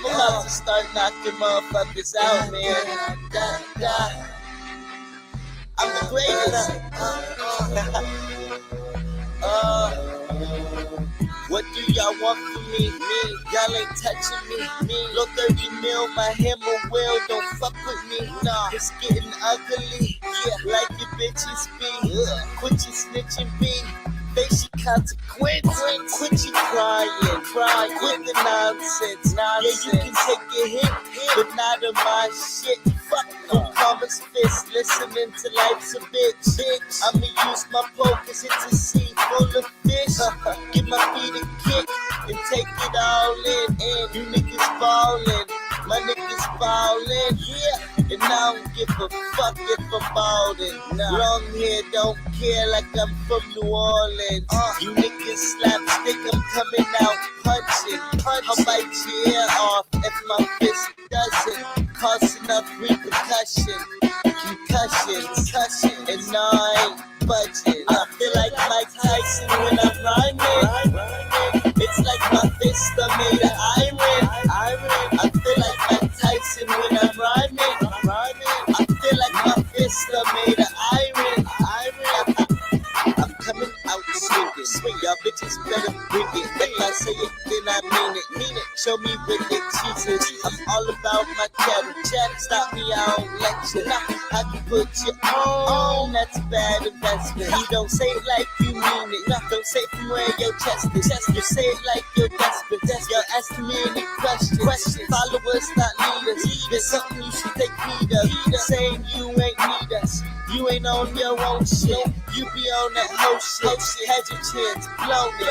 about to start knocking motherfuckers out, man. I'm the greatest. What do y'all want from me? Y'all ain't touching me. Low 30 mil, my hammer will. Don't fuck with me. Nah, it's getting ugly. Yeah, like your bitches be. Quit your snitching, be. Face your consequence. Quit your crying. Quit the nonsense. Yeah, you can take a hit, but not of my shit. Fuck no promise fist. Listening to life's a bitch. I'ma use my pole cause it's a sea full of fish. Give my feet a kick and take it all in. And you niggas ballin', my niggas ballin', yeah. And I don't give a fuck if I'm balding. Long hair don't care like I'm from New Orleans. You niggas slapstick, I'm coming out punching. I'll bite your ear off if my fist doesn't cause enough repercussion. Concussion, and no, I ain't budging. I feel like Mike Tyson when I'm rhyming. It's like my fist are made of iron. I feel like Mike Tyson when I'm rhyming. I feel like my fist are made of iron. I'm coming out swinging. Y'all bitches better bring it. If I say it, then I mean it. Show me with the cheeses. I'm all about my cheddar. Stop me, I don't lecture. I can put you on. That's a bad investment. You don't say it like you mean it. Don't say it from where your chest is. You say it like you're desperate. You're asking me any question. Followers, not leaders. There's something you should take heed of. Saying you ain't need us. You ain't on your own shit. You be on that whole shit. Had your chance, blown it.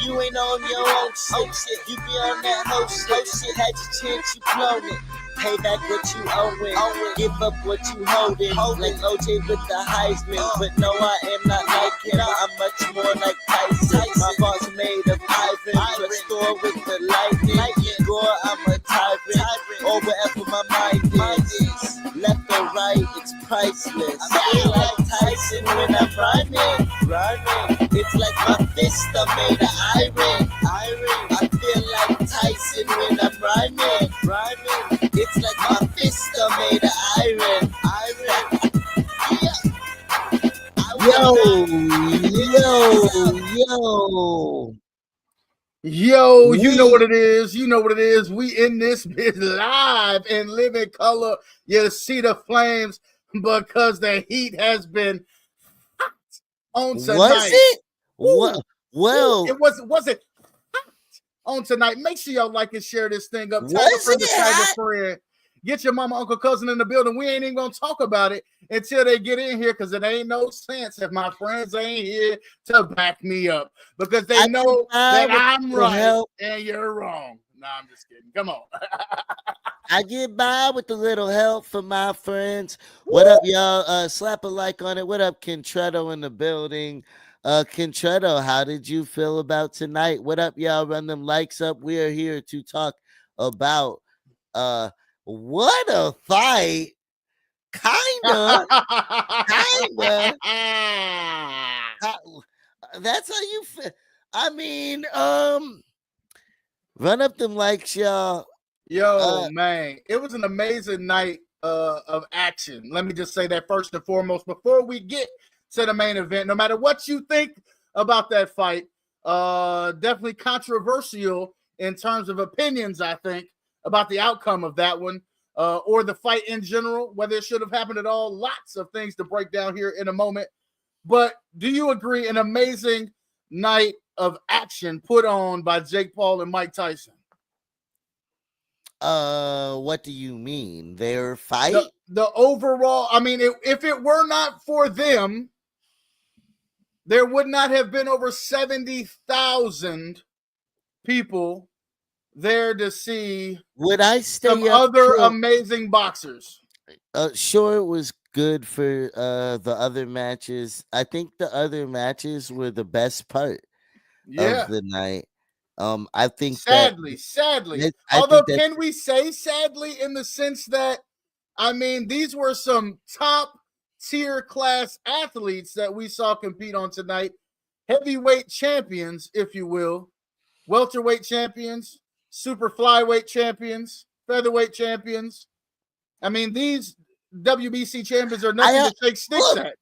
You ain't on your own shit. You be on that whole shit. Had your chance, you blown it. Pay back what you owing. Give up what you holding. Like OJ with the Heisman. But no, I am not like him. I'm much more like Tyson. My bars are made of iron. Restore with the lightning. Gore, I'm a tyrant. Or wherever my mind is. Left or right, it's priceless. I feel like Tyson when I'm rhyming. It's like my fists are made of iron. I feel like Tyson when I'm rhyming. It's like my fists are made of iron. Yo, you know what it is. We in this bitch live and live in color. You see the flames because the heat has been hot on tonight. Was it? Well, it was it hot on tonight. Make sure y'all like and share this thing up. Tell a friend. Get your mama, uncle, cousin in the building. We ain't even gonna talk about it until they get in here, because it ain't no sense if my friends ain't here to back me up, because they know that I'm right and you're wrong. No, I'm just kidding. Come on. I get by with a little help from my friends. What up, y'all? Slap a like on it. What up, Contretto in the building? Contretto, how did you feel about tonight? What up, y'all? Run them likes up. We are here to talk about what a fight. Kinda. That's how you feel. I mean, run up them likes, y'all. Yo, man, it was an amazing night of action. Let me just say that first and foremost before we get to the main event. No matter what you think about that fight, definitely controversial in terms of opinions, I think, about the outcome of that one, or the fight in general, whether it should have happened at all. Lots of things to break down here in a moment. But do you agree, an amazing night of action put on by Jake Paul and Mike Tyson? What do you mean? Their fight? The overall, I mean, if it were not for them, there would not have been over 70,000 people there to see some other amazing boxers. Sure, it was good for the other matches. I think the other matches were the best part of the night. I think sadly. Although, can we say sadly in the sense that, I mean, these were some top tier class athletes that we saw compete on tonight. Heavyweight champions, if you will, welterweight champions, super flyweight champions, featherweight champions. I mean, these WBC champions are nothing to shake sticks at.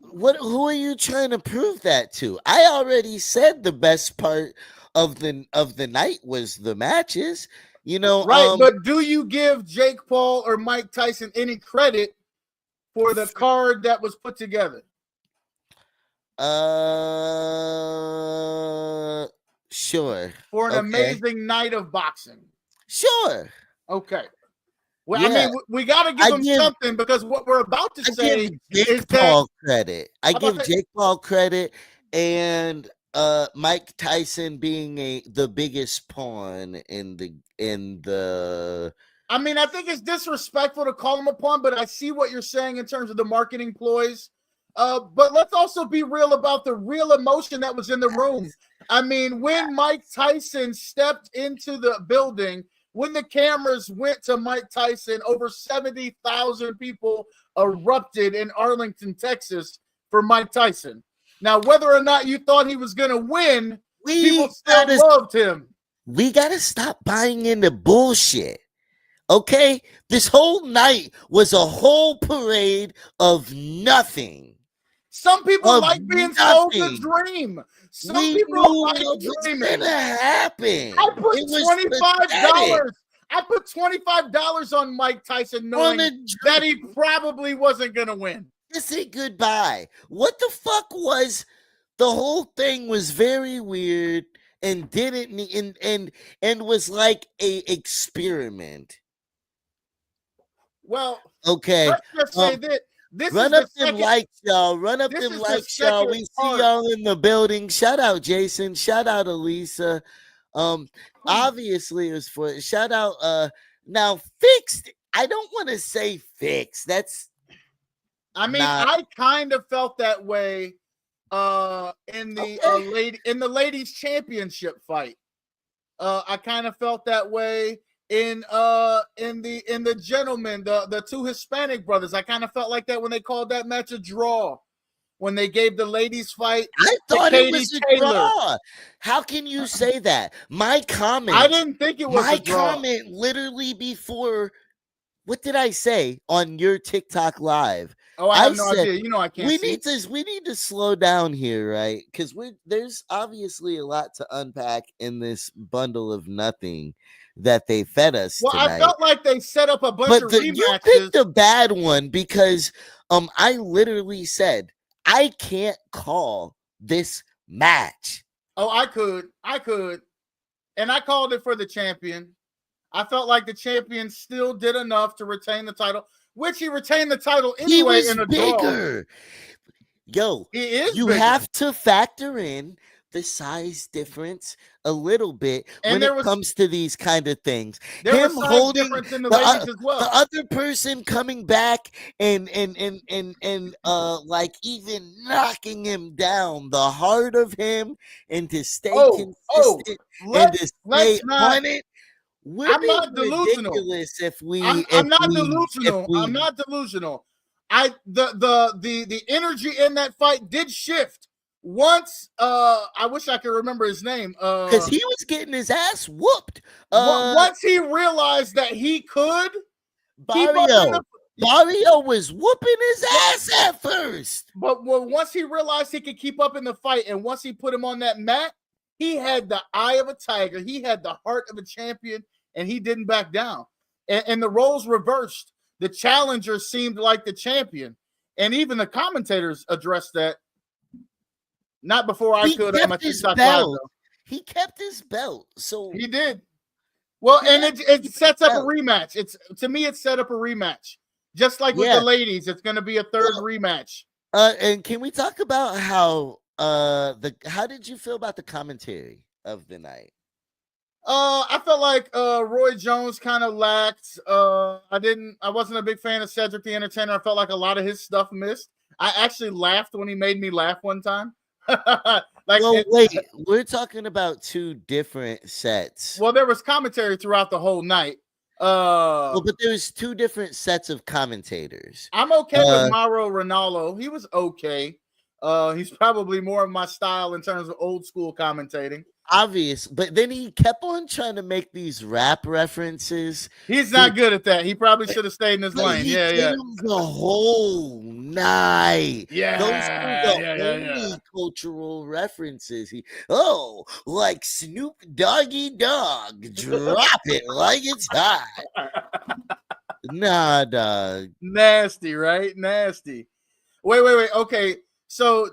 Who are you trying to prove that to? I already said the best part of the night was the matches. Right, but do you give Jake Paul or Mike Tyson any credit for the card that was put together? Sure. For an amazing night of boxing. Sure. Okay. Well, yeah. I mean, we got to give them something, because what we're about to say is Paul credit. I give Jake Paul credit, and Mike Tyson being the biggest pawn in the. I mean, I think it's disrespectful to call him a pawn, but I see what you're saying in terms of the marketing ploys. But let's also be real about the real emotion that was in the room. I mean, when Mike Tyson stepped into the building, when the cameras went to Mike Tyson, over 70,000 people erupted in Arlington, Texas for Mike Tyson. Now, whether or not you thought he was going to win, people still loved him. We got to stop buying into bullshit. Okay? This whole night was a whole parade of nothing. Some people like being sold the dream. Some people like dreaming. Happen. I put $25. I put $25 on Mike Tyson, knowing that he probably wasn't gonna win. Just say goodbye. What the fuck was the whole thing? Was very weird and didn't and was like a experiment. Well, okay. Let's just say that. Run up them likes, y'all. Run up them likes, y'all. We see y'all in the building. Shout out Jason. Shout out Elisa. Obviously it was for shout out. Now fixed. I don't want to say fixed. That's. I mean, I kind of felt that way. In the ladies championship fight. I kind of felt that way. In the gentlemen, the two Hispanic brothers, I kind of felt like that when they called that match a draw, when they gave the ladies fight. I thought it was a draw. How can you say that? My comment. I didn't think it was my a draw. Comment literally before. What did I say on your TikTok live? Oh, I have no idea. You know I can't. We need to slow down here, right? Because there's obviously a lot to unpack in this bundle of nothing that they fed us tonight. I felt like they set up a bunch of rematches. You picked a bad one because I literally said I can't call this match. Oh, I could, and I called it for the champion. I felt like the champion still did enough to retain the title, which he retained the title anyway. He was in a bigger. Draw. Yo, he is. You bigger. Have to factor in the size difference a little bit when it comes to these kind of things. There was holding difference in the ladies as well. The other person coming back and like even knocking him down, the heart of him, and to stay consistent and to stay on it. I'm not delusional. I'm not delusional. I'm not delusional. The energy in that fight did shift. Once, I wish I could remember his name. Because he was getting his ass whooped. Once he realized that he could, Barrio was whooping his ass at first. But once he realized he could keep up in the fight, and once he put him on that mat, he had the eye of a tiger. He had the heart of a champion, and he didn't back down. And the roles reversed. The challenger seemed like the champion, and even the commentators addressed that. Not before I could on my TikTok live, though. He kept his belt, so he did. Well, and it sets up a rematch. To me, it set up a rematch, just like with the ladies. It's going to be a third rematch. And can we talk about how did you feel about the commentary of the night? I felt like Roy Jones kind of lacked. I wasn't a big fan of Cedric the Entertainer. I felt like a lot of his stuff missed. I actually laughed when he made me laugh one time. Wait, we're talking about two different sets. Well, there was commentary throughout the whole night. But there's two different sets of commentators. I'm okay with Mauro Ranallo. He was okay. He's probably more of my style in terms of old school commentating. obvious, but then he kept on trying to make these rap references. He's To, not good at that. He probably but, should have stayed in his but lane. he Yeah, did yeah. them the whole night. Those were Yeah, the yeah, yeah, yeah. only cultural references. Like Snoop Doggy Dog, drop it like it's hot. Nah, dog. Nasty, right? Nasty. Wait. Okay, so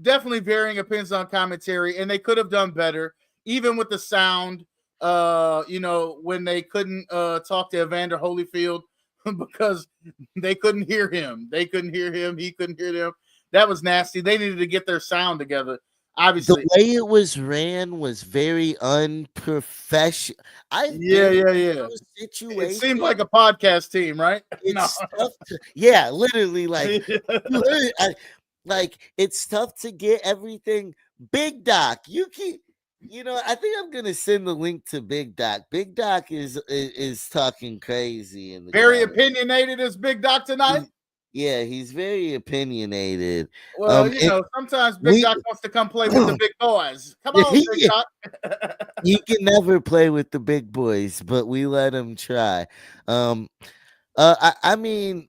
definitely varying opinions on commentary, and they could have done better, even with the sound. When they couldn't talk to Evander Holyfield because they couldn't hear him. They couldn't hear him. He couldn't hear them. That was nasty. They needed to get their sound together. The Obviously, way it was ran was very unprofessional. I've yeah, been in yeah, yeah. those It seemed like situations. a podcast team, right? No. It's tough to, yeah, literally, like you heard, like it's tough to get everything. Big Doc, you keep, I think I'm gonna send the link to Big Doc. Big Doc is talking crazy in the Very comments. opinionated as Big Doc tonight. Yeah, he's very opinionated. Well, And sometimes Big we Doc wants to come play with the big boys. Come on, Big Doc. he can never play with the big boys, but we let him try. Um, I mean,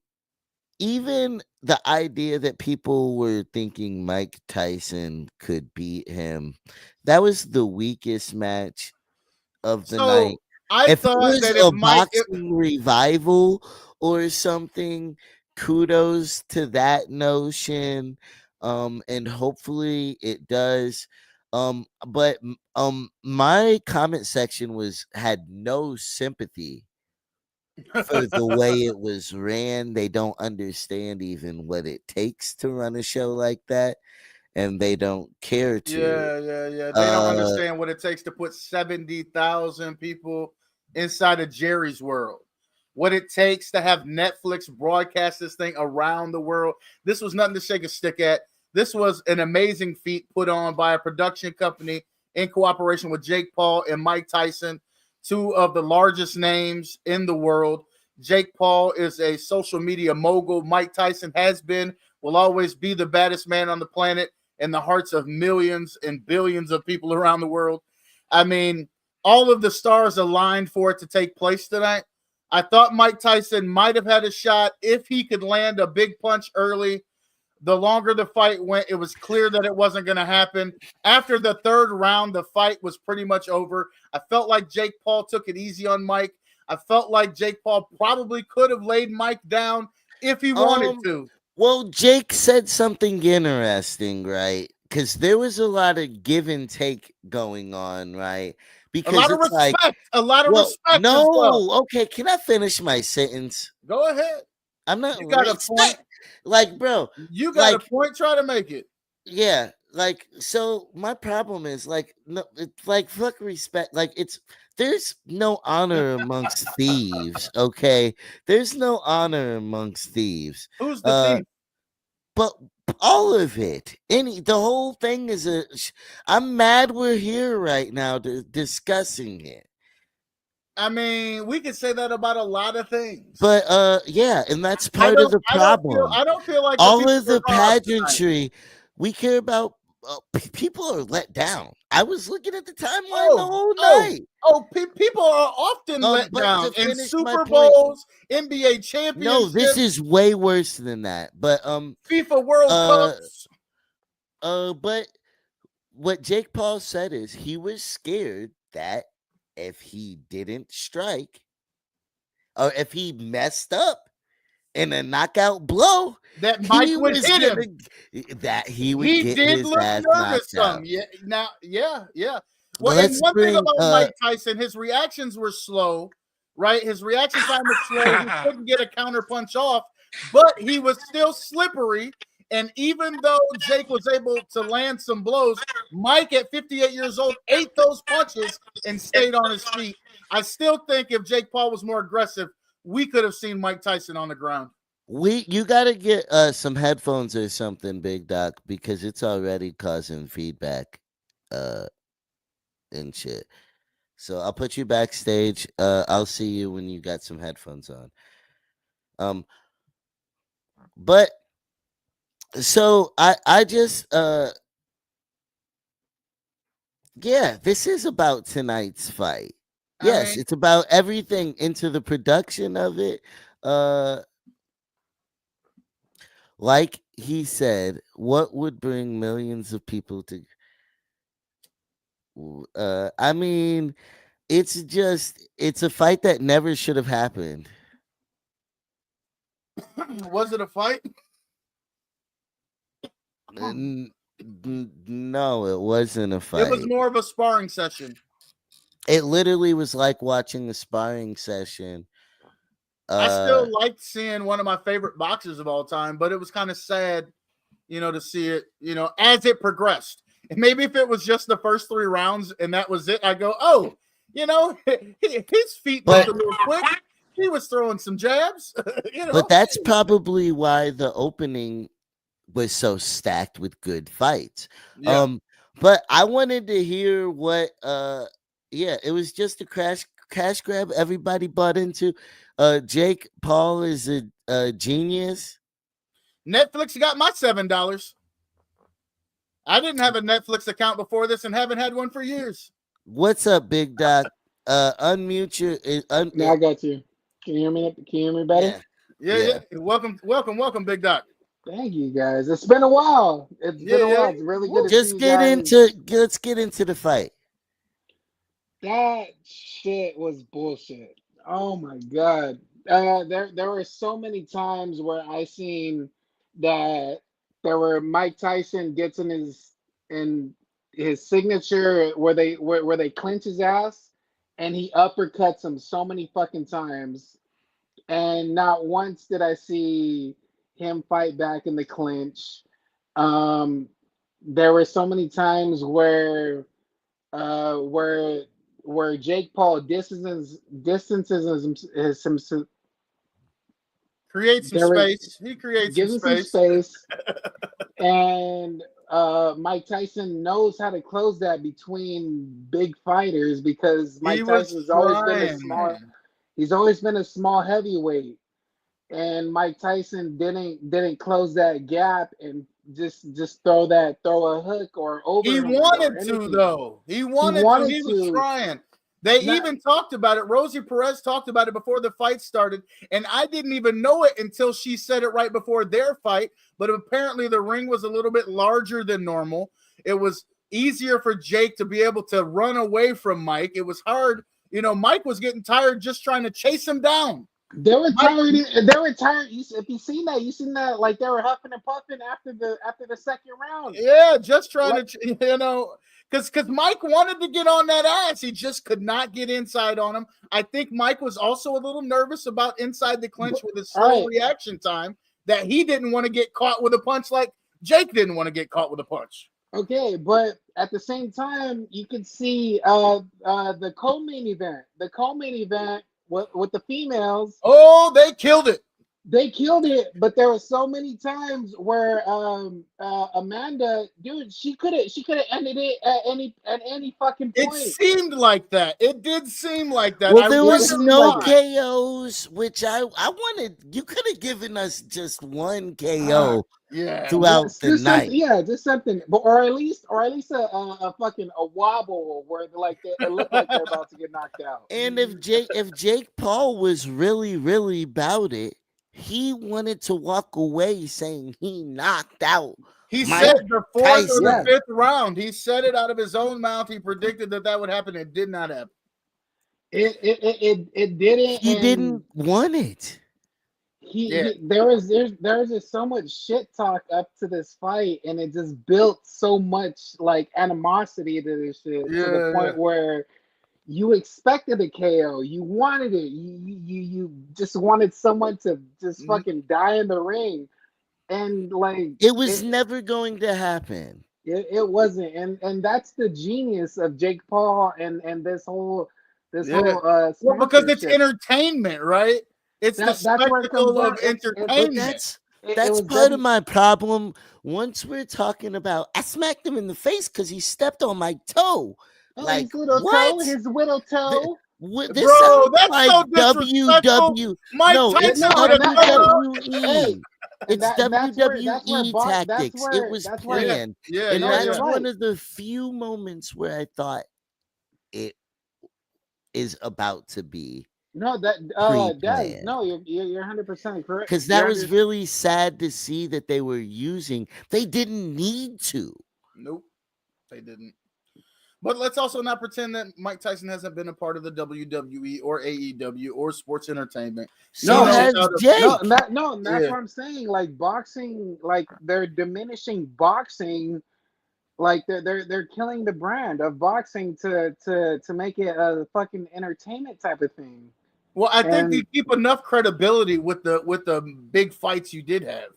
even the idea that people were thinking Mike Tyson could beat him, that was the weakest match of the night. So I If it thought was that if a Mike, boxing revival or something, kudos to that notion. And hopefully it does. But my comment section had no sympathy for the way it was ran. They don't understand even what it takes to run a show like that, and they don't care to. yeah, they don't Uh, understand what it takes to put 70,000 people inside of Jerry's world. What it takes to have Netflix broadcast this thing around the world. This was nothing to shake a stick at. This was an amazing feat put on by a production company in cooperation with Jake Paul and Mike Tyson, two of the largest names in the world. Jake Paul is a social media mogul. Mike Tyson has been, will always be the baddest man on the planet in the hearts of millions and billions of people around the world. I mean, all of the stars aligned for it to take place tonight. I thought Mike Tyson might have had a shot if he could land a big punch early. The longer the fight went, it was clear that it wasn't going to happen. After the third round, the fight was pretty much over. I felt like Jake Paul took it easy on Mike. I felt like Jake Paul probably could have laid Mike down if he wanted um, to. well, Jake said something interesting, right? Because there was a lot of give and take going on, right? A Because lot of it's like, respect. A lot of well, respect as well. no, okay, can I finish my sentence? Go ahead. I'm not You got a point. respect, like, bro, You got a like, point. Try to make it. yeah, like, so my problem is like, no, it's like, fuck respect, like, there's no honor amongst thieves, okay? There's no honor amongst thieves. Who's the Uh, thief? but all of it, the whole thing is I'm mad we're here right now discussing it. I mean, we could say that about a lot of things. But yeah, and that's part of the problem. I don't feel like the All people of were the robbed tonight. pageantry, we care about. People are let down. I was looking at the timeline the Oh, whole oh, night. people are often let But down to in finish my Super point, Bowls, NBA no, this championships, is way worse than that. But FIFA World uh Cups. but what Jake Paul said is he was scared that if he didn't strike or if he messed up in a knockout blow, That Mike he would was hit him. that he would He get did his look ass nervous knocked some. out. Yeah. Now, yeah. Well, and Let's one thing bring about Mike Tyson, his reactions were slow, right? His reaction time was slow. He couldn't get a counter punch off, but he was still slippery. And even though Jake was able to land some blows, Mike at 58 years old ate those punches and stayed on his feet. I still think if Jake Paul was more aggressive, we could have seen Mike Tyson on the ground. you gotta get some headphones or something, Big Doc, because it's already causing feedback uh and shit. So I'll put you backstage. I'll see you when you got some headphones on. Um but so I just Yeah, this is about tonight's fight. I Yes, mean, it's about everything into the production of it. Uh like he said, what would bring millions of people to I mean, it's a fight that never should have happened. was it a fight? No, it wasn't a It was fight. more of a sparring session. It literally was like watching a sparring session. I Uh still liked seeing one of my favorite boxers of all time, but it was kind of sad, to see it, as it progressed. And maybe if it was just the first 3 rounds and that was it, I go, oh, his feet moved but a little quick. He was throwing some jabs, but that's probably why the opening was so stacked with good fights. Yeah. But I wanted to hear what yeah, it was just a cash grab everybody bought into. Jake Paul is a genius. Netflix got my $7. I didn't have a Netflix account before this and haven't had one for years. What's up, Big Doc? Unmute your Now I got you. Can you hear me? Can you hear me better? yeah. Yeah, Yeah. yeah. Welcome, Big Doc. Thank you guys. It's been a while. It's Yeah, been a yeah. while. It's really good to see Just you get guys. into let's get into the fight. That shit was bullshit. Oh my god. There were so many times where I seen that there were Mike Tyson gets in his signature where they clinch his ass and he uppercuts him so many fucking times, and not once did I see him fight back in the clinch. Um, there were so many times uh, where where Jake Paul distances himself. Create some There was space. He creates some gives him some space. space, and Mike Tyson knows how to close that between big fighters because He Mike was Tyson's always been a trying, small. man. He's always been a small heavyweight, and Mike Tyson didn't close that gap and throw a hook or He overhand or wanted to, anything. though. He He wanted to. wanted He was to trying. They not even talked about it. Rosie Perez talked about it before the fight started, and I didn't even know it until she said it right before their fight. But apparently, the ring was a little bit larger than normal. It was easier for Jake to be able to run away from Mike. It was hard. Mike was getting tired just trying to chase him down. they were Mike, tired. They were tired. If you seen that, like they were huffing and puffing after the second round. yeah, just trying Like to, because Mike wanted to get on that ass. He just could not get inside on him. I think Mike was also a little nervous about inside the clinch with his all slow right, reaction time, that he didn't want to get caught with a punch like Jake didn't want to get caught with a punch. okay, but at the same time, you could see the co-main event with the females. Oh, they killed it. They killed it, but there were so many times where Amanda, dude, she could have ended it at any fucking It point. seemed like that. It did seem like that. Well, I there It was wonder seemed no like why. it. KOs, which I wanted. You could have given us just one KO Yeah. throughout the Just something, night. yeah, just something, but or at least a fucking a wobble where it looked like they're about to get knocked out. And if Jake Paul was really about it, he wanted to walk away saying he knocked out He Mike said the fourth or the Tyson. Yeah, fifth round. He said it out of his own mouth. He predicted that would happen. It did not happen. it didn't, He and didn't want it. Yeah. there was just so much shit talk up to this fight, and it just built so much like animosity to this shit to the Yeah. point where you expected a KO, you wanted it, you just wanted someone to just Mhm. fucking die in the ring, and like It was never going to happen. it wasn't, and that's the genius of Jake Paul and this Yeah. whole Well, because it's sponsorship. entertainment, right? It's the That's where it comes spectacle down. of But entertainment. It that's was part of W. my problem. Once we're talking about, I smacked him in the face because he stepped on my toe. Oh, Like his little toe, what? his little Th- toe. This Bro, sounds that's like so disrespectful. WW. Mike No, it's Tyson No, would have no, cut it hey, off. hey, WWE. It's that's where WWE tactics. It was that's where Yeah, planned. yeah, And no, yeah, you're that's yeah. one right. of the few moments where I thought it is about to be No, that Des, pre-planned. no, you're 100% correct. Because that You're was under really sad to see that they were using. They didn't need to. Nope, they didn't. But let's also not pretend that Mike Tyson hasn't been a part of the WWE or AEW or sports entertainment. He So no, knows has how to. no, Jake. and that's Yeah. what I'm saying. Like boxing, like they're diminishing boxing. Like they're killing the brand of boxing to make it a fucking entertainment type of thing. Well, I think you And keep enough credibility with the big fights you did have.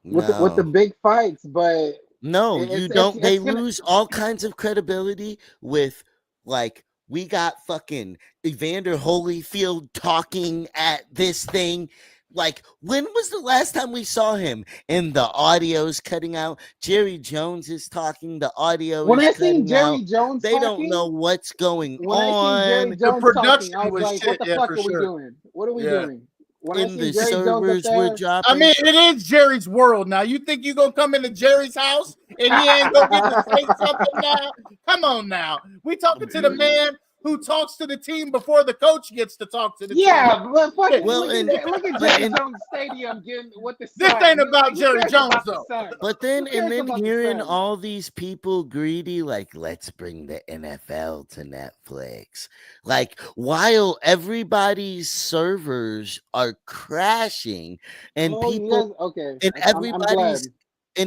with the No. big fights, but No, you don't. They it's gonna lose all kinds of credibility with, like, we got fucking Evander Holyfield talking at this thing. Like, when was the last time we saw him? And the audio's cutting out. Jerry Jones is talking, the audio when is I seen cutting out. Jerry Jones They don't talking, know what's going when I seen Jerry on The Jones talking, I production was was like, what shit. the Yeah, fuck for are we sure. doing? What are we Yeah. doing? When I and seen the Jerry Jones up servers were there, I mean, dropping. it is Jerry's world now. You think you gonna come into Jerry's house and he ain't gonna get to say something now? Come on now. We talking to the man who talks to the team before the coach gets to talk to the team. yeah, but fucking Well, look at but Jerry and Jones Stadium getting with the This sun. ain't about Who Jerry cares Jones about the though. sun? But Who cares then about the hearing sun? all these people greedy, like, let's bring the NFL to Netflix. Like, while everybody's servers are crashing and Oh, you guys, people okay. and I'm glad.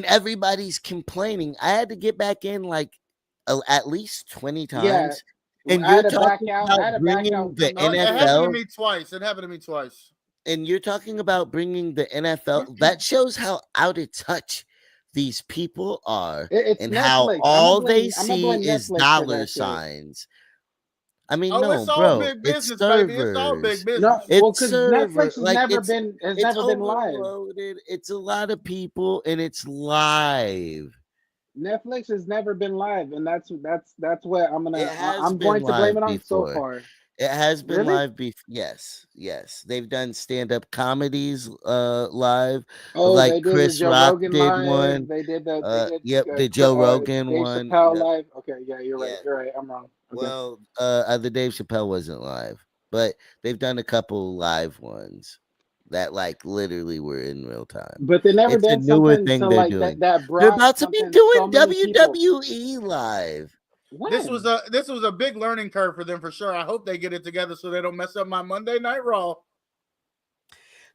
everybody's complaining. I had to get back in like at least 20 Yeah, times. And I you're had to back talking out. I about had to back bringing out the coming It into the. happened to NFL me twice. It happened to me twice. and you're talking about bringing the NFL. That shows how out of touch these people are It's and how Netflix. all they I'm gonna see blame is Netflix for dollar that shit. signs. I mean, Oh, no, it's all bro, big it's business, baby. It's all big servers. No, business. well, It's because server. Netflix has Like it's never been live. overloaded. It's a lot of people and it's live. Netflix has never been live, and that's what It has I'm been going to blame live it on so before. far. It has been Really? live yes, yes. They've done stand-up comedies live. Oh, Like they did the Chris Joe Rock Rogan did live. one. They did Yep, the Joe Rogan Dave one. Chappelle Yep, live. Okay, yeah, you're right. yeah. You're right. I'm wrong. Okay, Well, the Dave Chappelle wasn't live, but they've done a couple live ones that like literally were in real time. but they never It's a did newer something thing to they're like that doing. that They're brought about to be something so doing many people. WWE live. When? This was a big learning curve for them for sure. I hope they get it together so they don't mess up my Monday Night Raw.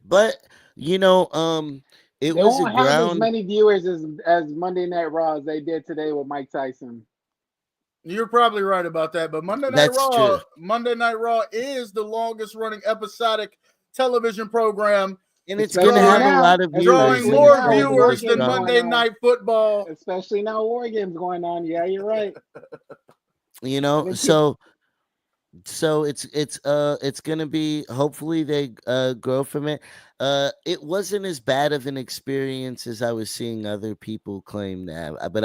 But it They was a won't have as ground. many viewers as Monday Night Raw as they did today with Mike Tyson. You're probably right about that, but That's true. Monday Night Raw is the longest running episodic television program, And it's gonna have a lot of viewers, drawing and Especially it's more now with holding War the viewers than Games strong. going Monday on. Night Football. Especially now War Games going on. Yeah, you're right. They keep So it's gonna be, hopefully they grow from it. It wasn't as bad of an experience as I was seeing other people claim to have, but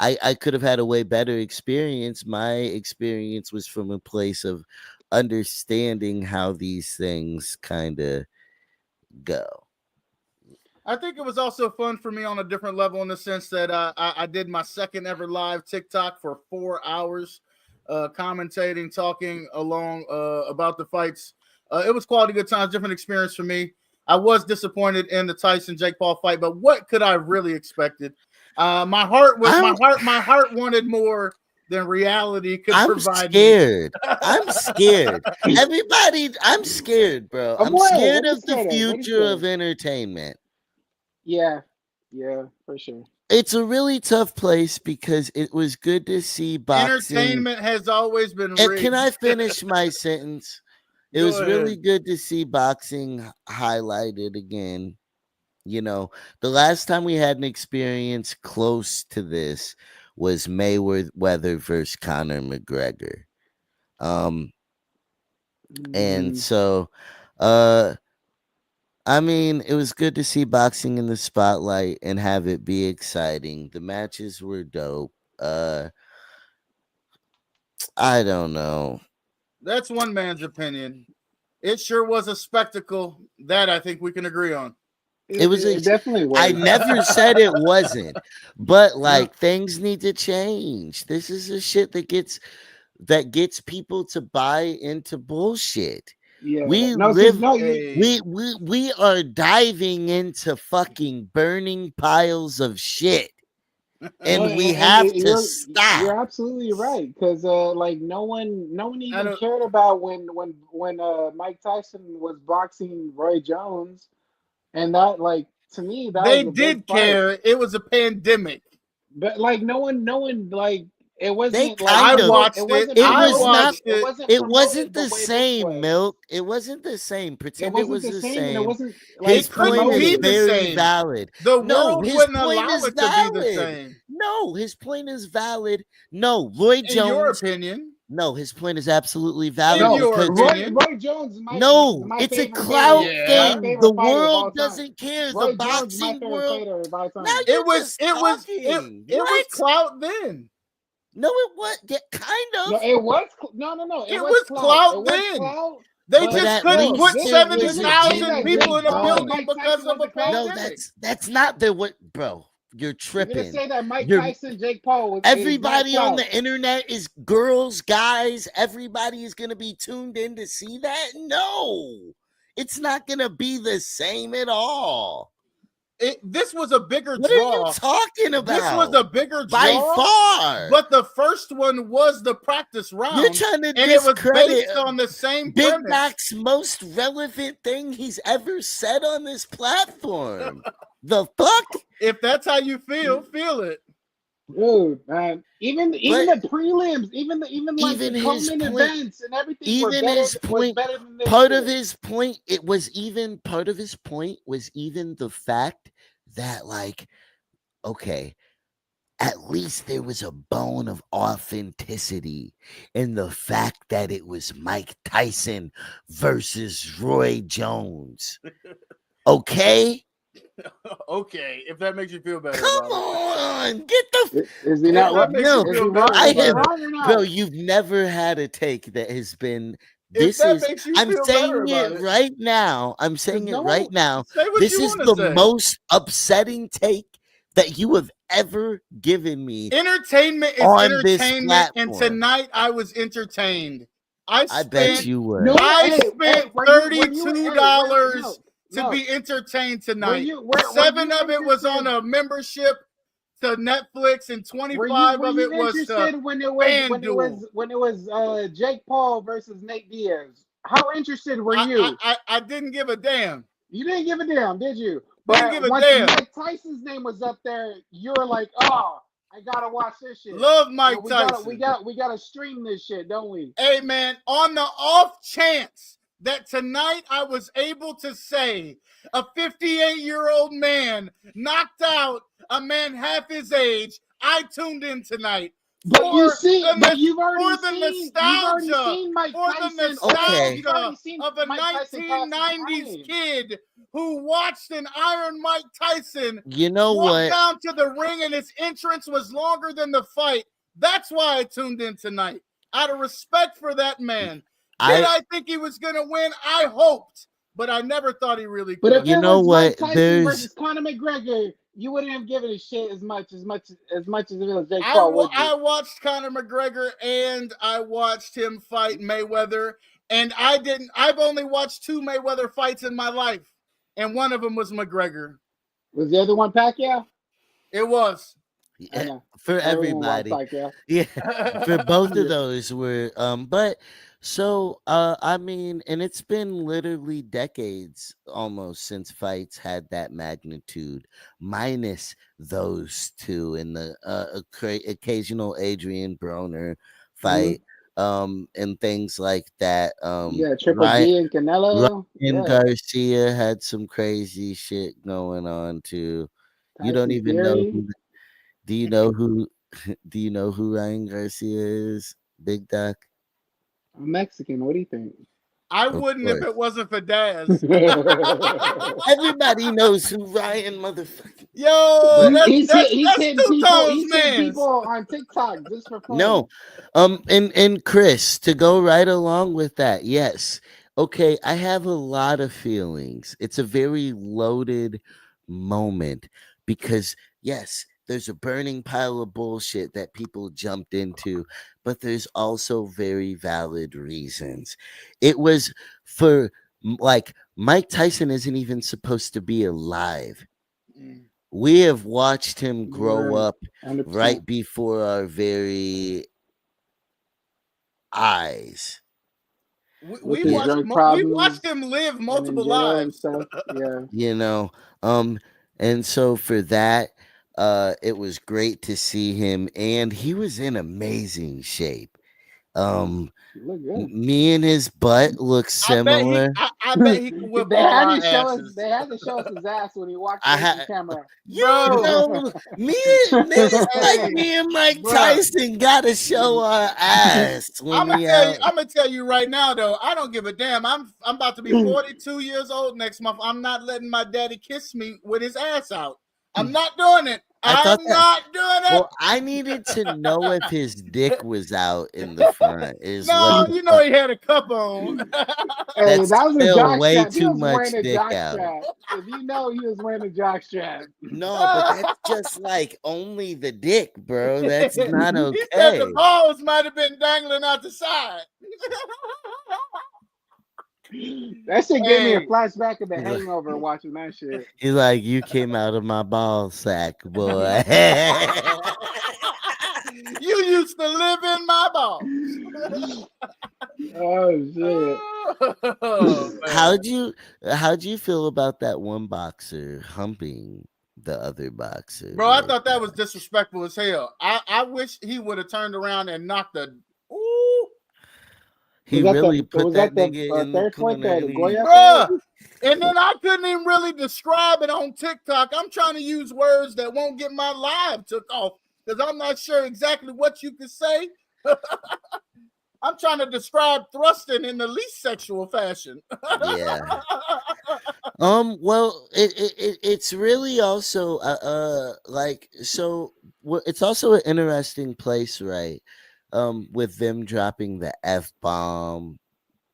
I could have had a way better experience. My experience was from a place of understanding how these things kind of go. I think it was also fun for me on a different level in the sense that I did my second ever live TikTok for 4 hours, commentating, talking along about the fights. It was quality good times, different experience for me. I was disappointed in the Tyson Jake Paul fight, but what could I really expected? I'm My heart wanted more than reality could I'm provide me. scared. I'm scared. Everybody, I'm scared, bro. of I'm what? scared What are you of the scared of? What are you future scared of of? entertainment. Yeah, yeah, for sure. It's a really tough place because it was good to see boxing. Entertainment has always been And can rigged. I finish my sentence? It Go was ahead. really good to see boxing highlighted again. The last time we had an experience close to this was Mayweather versus Conor McGregor. And Mm, so I mean, it was good to see boxing in the spotlight and have it be exciting. The matches were dope. I don't know. That's one man's opinion. It sure was a spectacle. That I think we can agree on. It was It definitely I was. never said it wasn't, but Yeah. like things need to change. This is the shit that gets people to buy into bullshit. Yeah. We No, because live no, you. Hey, we are diving into fucking burning piles of shit, No, and we and have to you're stop. absolutely right because like no one I even don't. cared about when Mike Tyson was boxing Roy Jones, and that like to me that They was a big did fight. care. It was a pandemic. But like no one like it They wasn't like I kind of watched it. it I was not watched it. it wasn't promoted the the way this same, was. Milk. It wasn't the same. It Pretend it wasn't was the the same, and it same. wasn't His It like point couldn't is be promoted. the very same. valid. The No, world his wouldn't point allow is it to be the valid. same. No, his point is valid. No, Roy In your Jones. opinion. No, his point is absolutely In valid No, your because opinion. Roy Jones is no, my it's a favorite fighter, clout my Yeah. thing. The favorite fighter of all world time. doesn't care. The Roy Jones is my boxing favorite world. fighter of all Now time. you're It was just it was talking. it was What? clout then. No, it was. Yeah, kind No, of. it was no. It It was was clout. It clout was then. clout, They But but just at couldn't still, put least this there was this a is proof that 70,000 genuine people Jake in a Paul and fight. building Mike because Tyson of a wasn't clout. No, pandemic. that's not the what, bro. You're You're gonna tripping. say that Mike You're Tyson, Jake Paul is not everybody on clout. the internet is girls, guys. Everybody is gonna be tuned in to see that. No, it's not gonna be the same at all. This was a bigger What are you draw. talking This was about? a bigger By draw, far. but the first one was the practice You're round, trying to and it was discredit based on the same Big premise. Mac's most relevant thing he's ever said on this platform. The fuck? If that's how you feel it. Dude, man. Even But the prelims, even like even the his co-main point, events and everything even his was point, better than this part of shit. his point, it was even part of his point was even the fact that, like, okay, at least there was a bone of authenticity in the fact that it was Mike Tyson versus Roy Jones. Okay? Okay, if that makes you feel better Come about it. on, get the Is he If not that right? makes you no. Is he feel wrong? better I Is he have, about it. wrong or bro. not? You've never had a take that has been. If This that is. makes you I'm feel better saying about it it. right now. I'm Because saying it no right one. now. Say what This you is want the to say. most upsetting take that you have ever given me Entertainment is on this entertainment, and platform. tonight I was entertained. I I bet spent you No, were. I hey, spent $32 no, to no, be entertained were tonight. were Seven you of it was on interested? a membership to Netflix, and Were 25 of you it was to interested FanDuel. when it was Jake Paul versus Nate Diaz? How interested were I, I, you? I, I didn't give a damn. You didn't give a damn, did you? Didn't give But a once damn. Mike Tyson's name was up there, you were like, "Oh, I gotta watch this shit." Love Mike And Tyson. we gotta stream this shit, don't we? Hey, man, on the off chance that tonight I was able to say a 58-year-old man knocked out a man half his age, I tuned in tonight But you see, but for the nostalgia, Mike for the Tyson. Okay. You've already nostalgia seen of a Mike Tyson pass his 1990s prime. kid who watched an Iron Mike Tyson You know walk what? down to the ring, and his entrance was longer than the fight. That's why I tuned in tonight. Out of respect for that man. Did I think he was going to win? I hoped, but I never thought he really But could. if You it know was Mike what? Tyson versus Conor McGregor, you wouldn't have given a shit as much as it was Jake Paul, would you? I watched Conor McGregor and I watched him fight Mayweather, and I've only watched 2 Mayweather fights in my life, and one of them was McGregor. Was the other one Pacquiao? It was. I know. For Everyone watched everybody. Pacquiao. Yeah. For both of those were but so I mean, and it's been literally decades almost since fights had that magnitude, minus those two in the occasional Adrian Broner fight, and things like that. Yeah, Triple G and Canelo. Ryan Yeah, Garcia had some crazy shit going on too. You don't Tyson even know Fury. who. Do you know who? Do you know who Ryan Garcia is? Big Doc. I'm Mexican. What do you think? I Of wouldn't if course. it wasn't for Daz. Everybody knows who Ryan motherfucking. Yo, he's that's hitting Two people. Tones He's hitting man. people on TikTok just for fun. No, and Chris, to go right along with that, yes, Okay, I have a lot of feelings. It's a very loaded moment because, yes, there's a burning pile of bullshit that people jumped into, but there's also very valid reasons. It was for, like, Mike Tyson isn't even supposed to be alive. Mm. We have watched him You're grow right. up 100%. right before our very eyes. With his drug problems We watched him live and in multiple jail and lives. stuff. Yeah. you know and so for that, it was great to see him, and he was in amazing shape. um He looked good. Me and his butt look similar. I bet he can whip They all had our to show us. asses. They had to show us his ass when he walked I away from had camera. you Bro, know me it's like hey, me and Mike bruh. Tyson gotta show our ass when we out. I'm gonna tell you right now though, I don't give a damn. I'm about to be 42 years old next month. I'm not letting my daddy kiss me with his ass out. I'm not doing it. I thought I'm that not doing it. Well, I needed to know if his dick was out in the front is what No, the you know fuck. he had a cup on. Hey, That's that was a still jock way strap. He too was much wearing a dick jock out. strap. If you know, he was wearing a jock strap. No, but that's just like only the dick, bro. That's not He said the okay. balls might have been dangling out the side. That shit gave me a Hey, flashback of The He's like, Hangover watching that shit. he's like, you came out of my ball sack, boy. you used to live in my balls. Oh shit. Oh man, How'd you feel about that one boxer humping the other boxer bro, I like thought that was that? disrespectful as hell. I wish he would have turned around and knocked the. Ooh, He really put Was that that the nigga in the third point, corner the and he Goya point? bruh. And then I couldn't even really describe it on TikTok. I'm trying to use words that won't get my live took off because I'm not sure exactly what you could say. I'm trying to describe thrusting in the least sexual fashion. yeah. Well, it's really also like so. It's also an interesting place, right? With them dropping the f bomb,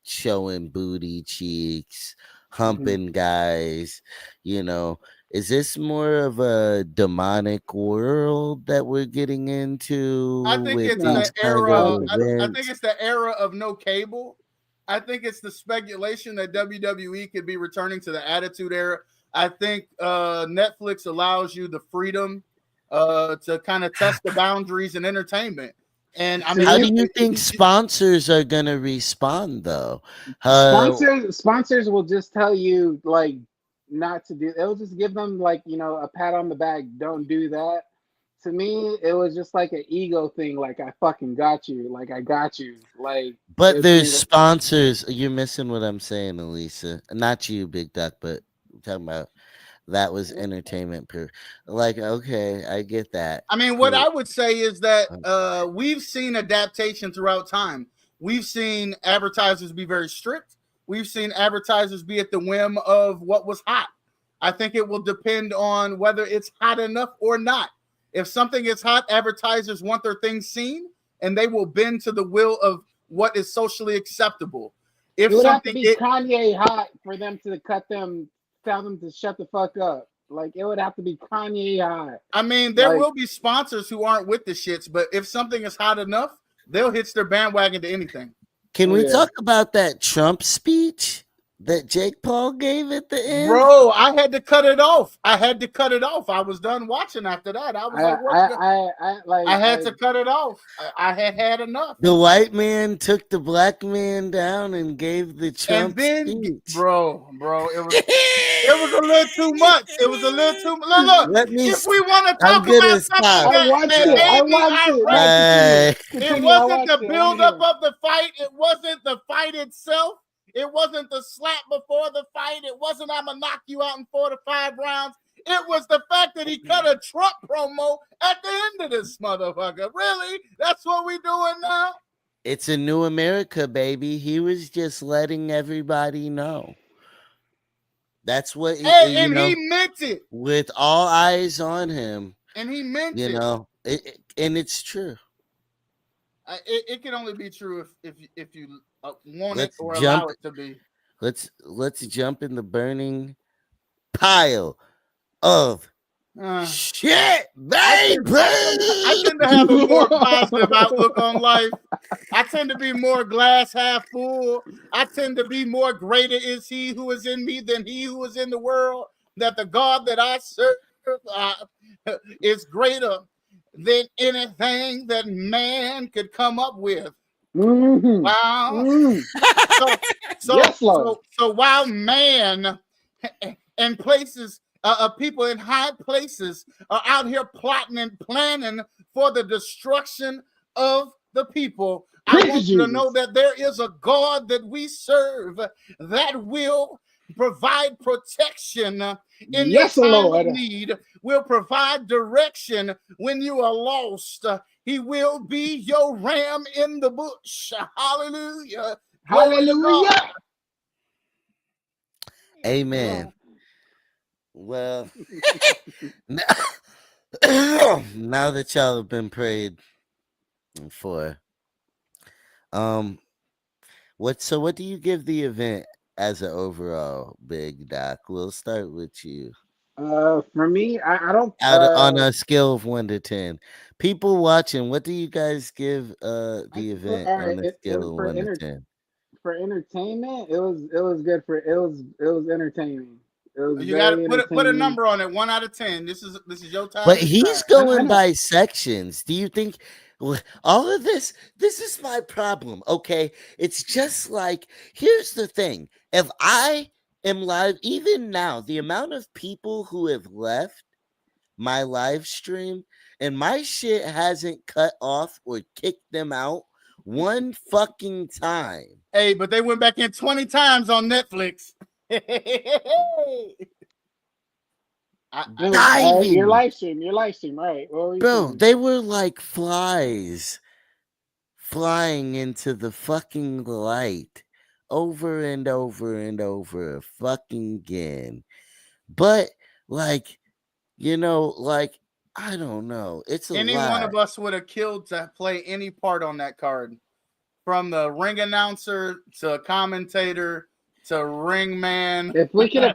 showing booty cheeks, Mhm. humping guys. You know, is this more of a demonic world that we're getting I into think with it's No, the these kind I of era. don't think so. I think events? it's the era of no cable. I think it's the speculation that WWE could be returning to the Attitude Era. I think Netflix allows you the freedom to kind of test the boundaries in entertainment. And I To How mean, do me, you think sponsors are gonna respond though? Uh, sponsors will just tell you like not to do. It'll just give them like a pat on the back. Don't do that. To me, it was just like an ego thing. Like I fucking got you. Like I got you. Like But it's there's me. sponsors. You're missing what I'm saying, Elisa. Not you, Big Duck, but I'm talking about that was entertainment. Like, okay, I get that. I mean, what Cool. I would say is that Um, we've seen adaptation throughout time. We've seen advertisers be very strict. We've seen advertisers be at the whim of what was hot. I think it will depend on whether it's hot enough or not. If something is hot, advertisers want their things seen and they will bend to the will of what is socially acceptable. If It would have to something be it Kanye hot for them to tell them to shut the fuck up. Like it would have to be Kanye hot. I mean, there Like will be sponsors who aren't with the shits, but if something is hot enough, they'll hitch their bandwagon to anything. can we yeah, talk about that Trump speech that Jake Paul gave at the end? Bro, I had to cut it off. I had to cut it off. I was done watching after that. I was like, what's good? I had to cut it off. I had had enough. The white man took the black man down and gave the And Trump then, speech. bro, it was a little too much. It was a little too much. Look, Let me. if we want to I'm talk about gonna something stop. I watched that it. I made me watched it. No, irate, continue. Bye. it Continue. I wasn't watched the it. I want to buildup hear. of the fight. It wasn't the fight itself. It wasn't the slap before the fight. It wasn't I'm gonna knock you out in 4 to 5 rounds. It was the fact that he cut a Trump promo at the end of this motherfucker. Really? That's what we doing now? It's a new America, baby. He was just letting everybody know. That's what Hey, and he meant it. with all eyes on him, And he meant it. and it's true. It can only be true if you want it Let's or jump allow it to be. let's jump in the burning pile of Uh, shit, I baby. tend to have a more positive outlook on life. I tend to be more glass half full. I tend to be more greater is he who is in me than he who is in the world. That the God that I serve is greater than anything that man could come up with. Mm-hmm. Wow. Mm. So Yes, Lord. so while man and places people in high places are out here plotting and planning for the destruction of the people, I Preach want you to know Jesus. that there is a God that we serve that will provide protection in your Yes, time of Lord. need, will provide direction when you are lost. He will be your ram in the bush. Hallelujah. Glory to God. Hallelujah. Amen. Well, now, now that y'all have been prayed for, what do you give the event as an overall, Big Doc? We'll start with you. For me, I don't. On a scale of 1 to 10, people watching, what do you guys give the event All right. on a scale of For 1 to 10? for entertainment, it was good for it was entertaining. It was You got to very put a entertaining. number on it. 1 out of 10. This is your time But to he's shine. I going know. by sections. Do you think all of this is my problem? Okay, it's just like, here's the thing: if I am live, even now, the amount of people who have left my live stream and my shit hasn't cut off or kicked them out one fucking time. Hey, but they went back in 20 times on Netflix. Dude, Diving, your live stream, right? What were you bro, saying? they were like flies flying into the fucking light over and over and over fucking again. But like, like, I don't know. It's a Any one lot. of us would have killed to play any part on that card, from the ring announcer to commentator to ring man. If we could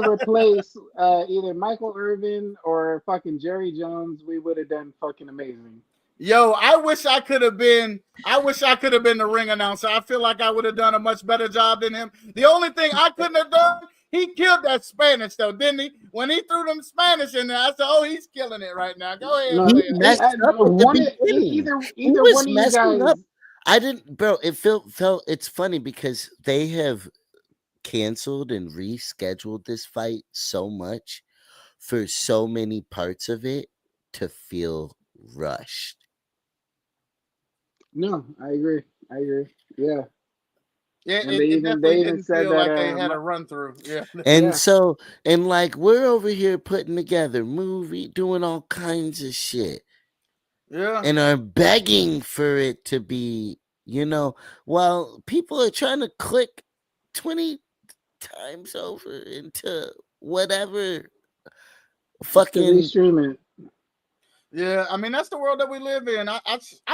replace either Michael Irvin or fucking Jerry Jones, we would have done fucking amazing. Yo, I wish I could have been the ring announcer. I feel like I would have done a much better job than him. The only thing I couldn't have done, he killed that Spanish though, didn't he? When he threw them Spanish in there, I said, "Oh, he's killing it right now. Go ahead, No, He play it." messed up at the beginning. He either was one of you messing up. guys. I didn't, bro. It felt it's funny because they have canceled and rescheduled this fight so much for so many parts of it to feel rushed. No, I agree. I agree. Yeah, Yeah, and it they definitely even didn't said feel that. like they had a run through. Yeah, And Yeah. so, and like, we're over here putting together movie, doing all kinds of shit, yeah. and are begging for it to be, while people are trying to click 20 times over into whatever To fucking. restream it. Yeah, I mean that's the world that we live in. I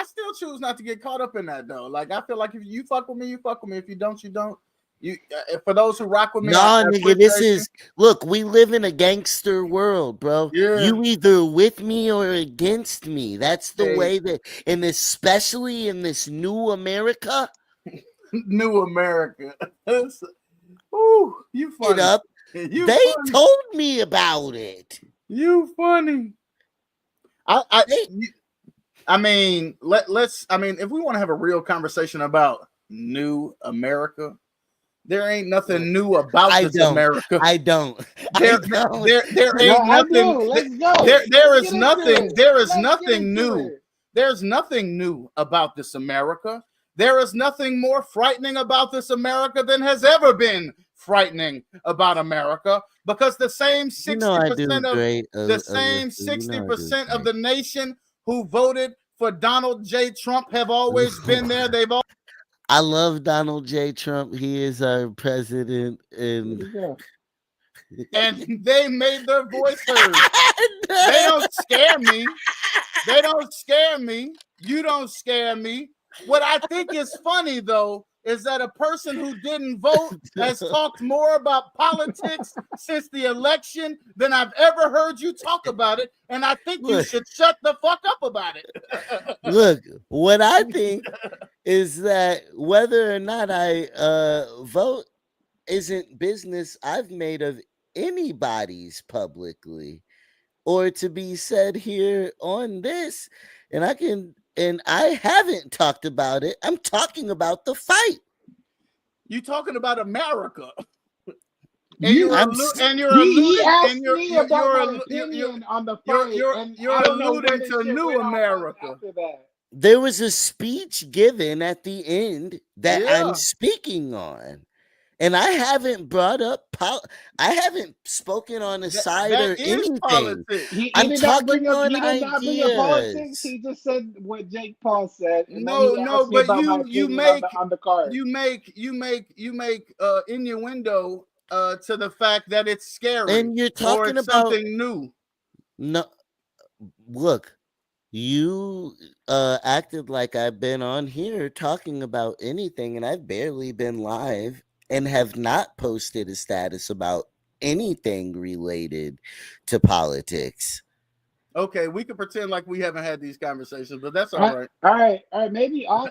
still choose not to get caught up in that though. Like I feel like if you fuck with me, you fuck with me. If you don't, you don't. You for those who rock with me, Nah, I nigga, this appreciate you. is, look, we live in a gangster world, bro. Yeah. You either with me or against me. That's the Hey, way that, and especially in this new America, New America. Ooh, you it funny. up. You They funny. told me about it. You funny. I I They, I mean, let's. I mean, if we want to have a real conversation about New America, there ain't nothing new about I this don't. America. I don't. I There, don't. there No, ain't I nothing. do. Let's go. There Let's is get into nothing. it. There is Let's get nothing into new. it. There's nothing new about this America. There is nothing more frightening about this America than has ever been frightening about America, because the same I do 60% of great, the same Alyssa. sixty I do percent of great. the nation who voted for Donald J. Trump have always been there. They've all I love Donald J. Trump. He is our president, There and you go. and they made their voice heard. They don't scare me. They don't scare me. You don't scare me. What I think is funny though is that a person who didn't vote has talked more about politics since the election than I've ever heard you talk about it, and I think you Look. should shut the fuck up about it. Look, what I think is that whether or not I vote isn't business I've made of anybody's publicly or to be said here on this. And I haven't talked about it. I'm talking about the fight. You talking about America. And You, you're he alluding, and asked me about my opinion on the fight, and you're I don't know where alluding this to shit New went off America. after that. There was a speech given at the end that I'm Yeah. speaking on. And I haven't brought up I haven't spoken on the side That or is anything. politics. He I'm did not talking bring up. on He did not bring up politics. ideas. He just said what Jake Paul said, and then No, he asked me but about my you opinion make on the card. you make innuendo to the fact that it's scary And you're or talking it's about something new. no. Look, you acted like I've been on here talking about anything, and I've barely been live and have not posted a status about anything related to politics. Okay, we can pretend like we haven't had these conversations, but that's all right. All right. Maybe a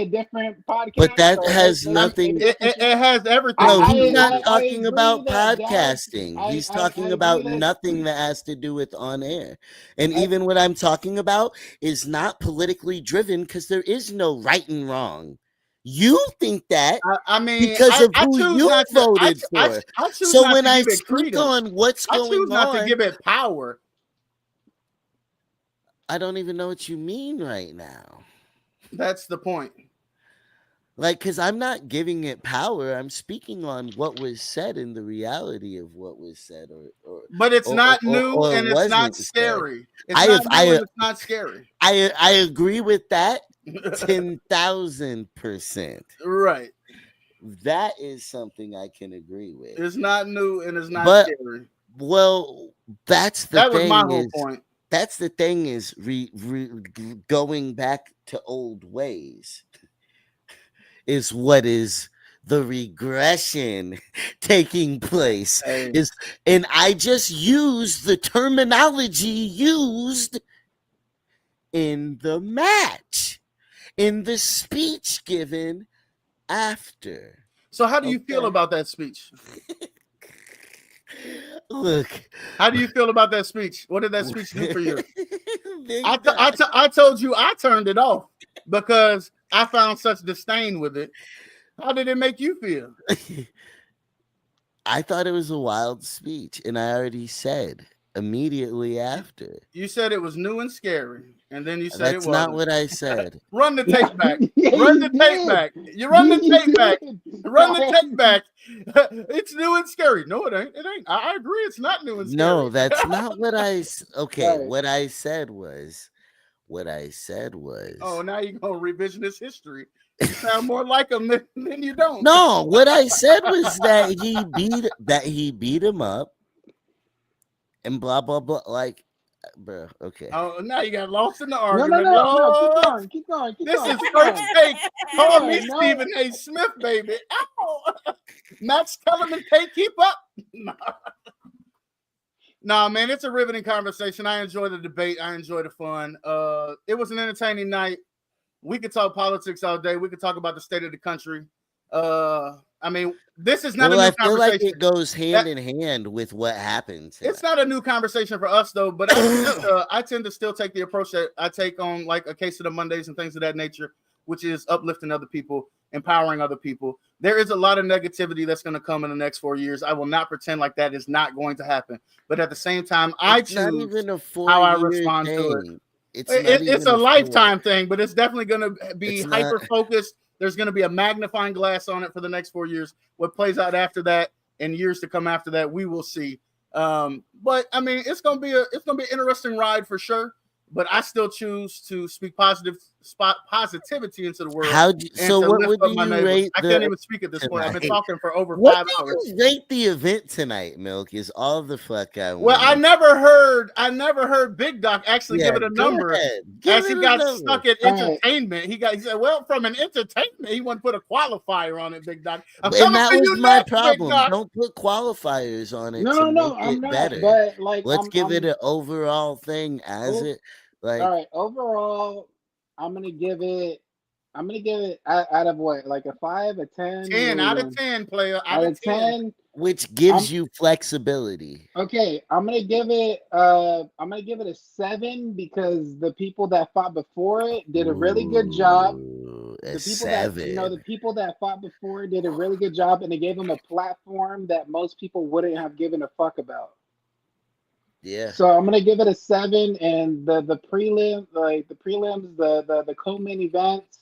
different podcast. But that or has maybe nothing. It has everything. No, to do he's with not it. talking about that podcasting. He's talking about nothing that has to do with on air. And even what I'm talking about is not politically driven because there is no right and wrong. You think that I mean, because of I who choose you not to. voted I for. choose So not when to I give it speak credence. on what's I choose going not to on, give it power. I don't even know what you mean right now. That's the point. Like, because I'm not giving it power. I'm speaking on what was said and the reality of what was said, But it's not new or and it's not wasn't said. scary. It's not new and it's not scary. I agree with that 10,000%. Right. That is something I can agree with. It's not new and it's not scary. Well, that's the that thing. Was my whole point. That's the thing is going back to old ways is what is the regression taking place. Hey. And I just use the terminology used in the match, in the speech given after. So how do you feel about that speech? Look, how do you feel about that speech? What did that speech do for you? I told you I turned it off because I found such disdain with it. How did it make you feel? I thought it was a wild speech, and I already said immediately after. You said it was new and scary, and then you said That's it wasn't. not what I said. Run the tape back. Run the tape back. You run the tape back. Run the tape back. It's new and scary. No, it ain't. It ain't. I agree. It's not new and scary. No, that's not what I. Okay, what I said was. Oh, now you're gonna revisionist history. You sound more like him than you don't. No, what I said was that he beat him up, and blah blah blah. Like, bro, okay. Oh, now you got lost in the argument. No, keep going. This is first take. Call me Stephen A. Smith, baby. Ow. Max Kellerman can't keep up. Nah, man, it's a riveting conversation. I enjoy the debate. I enjoy the fun. It was an entertaining night. We could talk politics all day. We could talk about the state of the country. I mean, this is not a new conversation. I feel like it goes hand in hand with what happens. It's not a new conversation for us, though. But I tend to still take the approach that I take on, like a case of the Mondays and things of that nature, which is uplifting other people, empowering other people. There is a lot of negativity that's going to come in the next 4 years. I will not pretend like that is not going to happen. But at the same time, I choose how I respond to it. It's a lifetime thing, but it's definitely going to be hyper focused. There's going to be a magnifying glass on it for the next 4 years. What plays out after that and years to come after that, we will see. But I mean, it's going to be an interesting ride for sure. But I still choose to speak positive positivity into the world. How so? To What lift would up my you neighbors. rate? I can't even speak at this point. I've been tonight? talking for over What 5 do hours. you rate the event tonight, Milk? Is all the fuck I want. Well, I never heard Big Doc actually give it a number. As he got stuck at entertainment, he said, well, from an entertainment, he wanted to put a qualifier on it, Big Doc. And that was my problem. Don't put qualifiers on it to make it better. But like, let's give it an overall thing as it. Like, all right, overall, I'm gonna give it out of what, like a 5, a 10? 10 out of 10, player. Out of 10. Which gives you flexibility. Okay, I'm gonna give it a 7 because the people that fought before it did a really good job. The people that fought before it did a really good job, and they gave them a platform that most people wouldn't have given a fuck about. Yeah. So I'm gonna give it a 7, and the prelims, the co-main events,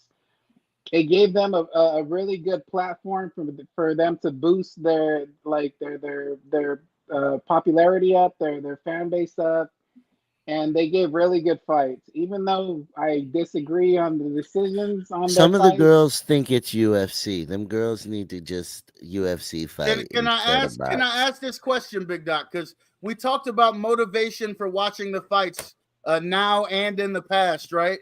it gave them a really good platform for them to boost their popularity up, their fan base up, and they gave really good fights. Even though I disagree on the decisions on some their of the fights. girls think it's UFC. Them girls need to just UFC fight. Can I ask this question, Big Doc? Because we talked about motivation for watching the fights now and in the past, right?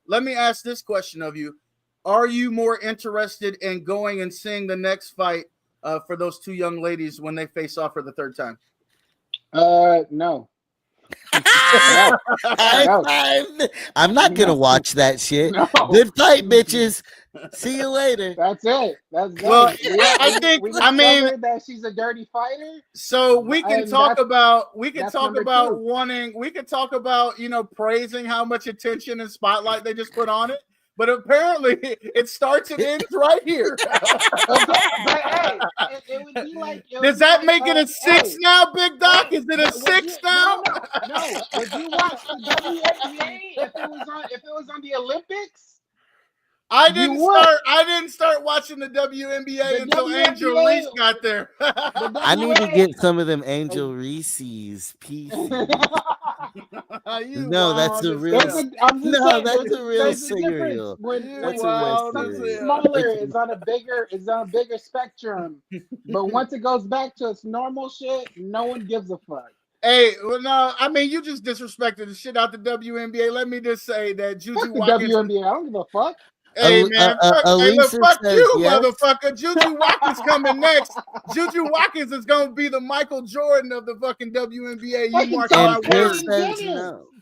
Let me ask this question of you. Are you more interested in going and seeing the next fight for those two young ladies when they face off for the third time? No. No. I'm not gonna watch that shit. No. Good fight, bitches. See you later. That's it. Well, I think we that she's a dirty fighter. So we can talk about praising how much attention and spotlight they just put on it. But apparently, it starts and ends right here. It would be like. Does that make it a 6 now, Big Doc? Is it a 6 now? No. Would you watch the WNBA if it was on the Olympics? I didn't start watching the WNBA until Angel Reese got there. I need to get some of them Angel Reese's pieces. No, that's a real. That's a real cereal. That's smaller. It's on a bigger spectrum. But once it goes back to its normal shit, no one gives a fuck. Hey, well, no, I mean, you just disrespected the shit out the WNBA. Let me just say that Juju Watkins. WNBA, I don't give a fuck. Hey, man, fuck you, yes. Motherfucker. Juju Watkins coming next. Juju Watkins is going to be the Michael Jordan of the fucking WNBA. You mark my words.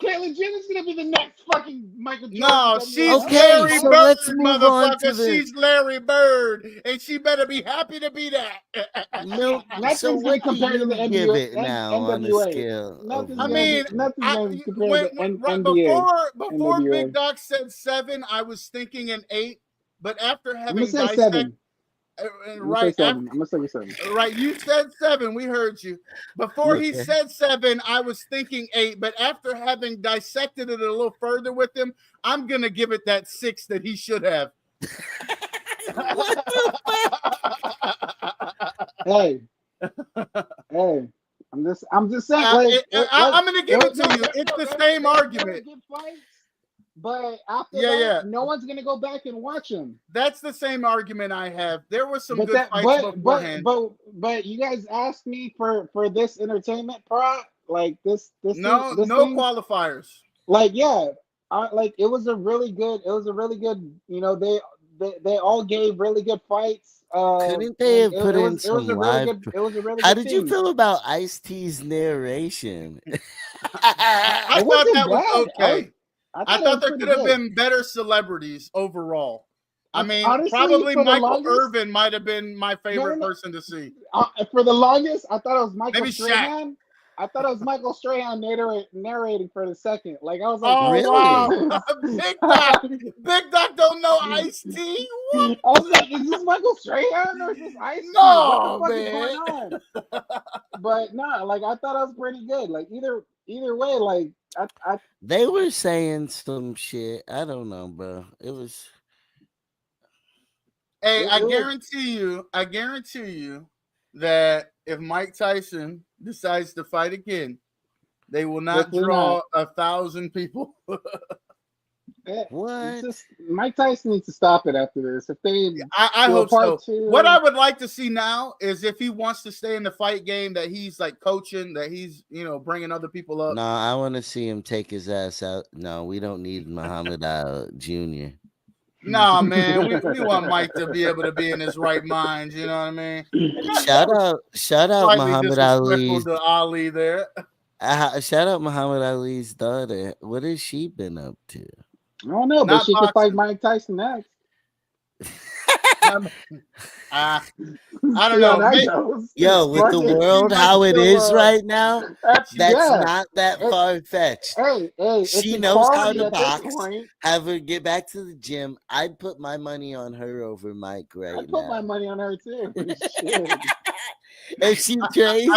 Caitlyn Jenner's going to be the next fucking Michael Jordan. No, she's Larry Bird, motherfucker. She's Larry Bird, and she better be happy to be that. No, nothing's going to compare to the NBA. On the scale. Before Big Doc said 7, I was thinking an 8, but after having dissected, 7. Right, I'm gonna say 7. Right, you said 7. We heard you. Before he said 7, I was thinking 8, but after having dissected it a little further with him, I'm gonna give it that 6 that he should have. What the fuck? Hey, I'm just saying. I'm gonna give it to you. It's the same argument. But after that, no one's gonna go back and watch them. That's the same argument I have. There was some good fights beforehand. But you guys asked me for this entertainment prop, like this no thing. Qualifiers. Like it was a really good. You know, they all gave really good fights. Couldn't they have put in some live? It was a really How good did you feel about Ice-T's narration? I thought that was okay. I thought there could have been better celebrities overall. I mean, honestly, probably Michael Irvin might have been my favorite person to see. For the longest, I thought it was Michael Strahan. I thought it was Michael Strahan narrating for the second. Like, I was like, oh, really? Wow. Big Doc don't know Ice-T? I was like, is this Michael Strahan or is this Ice-T? No, what the fuck is going on? But no, like, I thought it was pretty good. Like, either way, like, they were saying some shit. I don't know, bro. It was. Hey, I guarantee you that if Mike Tyson decides to fight again, they will not draw 1,000 people. It's What? just Mike Tyson needs to stop it after this. If they I do a hope part so. What I two, would like to see now is if he wants to stay in the fight game, that he's like coaching, that he's bringing other people up. No, I want to see him take his ass out. No, we don't need Muhammad Jr. Nah, man, we want Mike to be able to be in his right mind. You know what I mean? And Shout out slightly Muhammad disrespectful Ali's. to Ali there. Shout out Muhammad Ali's daughter. What has she been up to? I don't know, but Not she could fight boxing. Mike Tyson next. I don't See how know. that goes. Yo, with the Fucking, She world might how it still. is right now, that's yeah. not that Hey, far fetched. hey, it's She knows how equality to at this box. point. Have her get back to the gym. I'd put my money on her over Mike I right put my now. money on her too. Shit. If she trains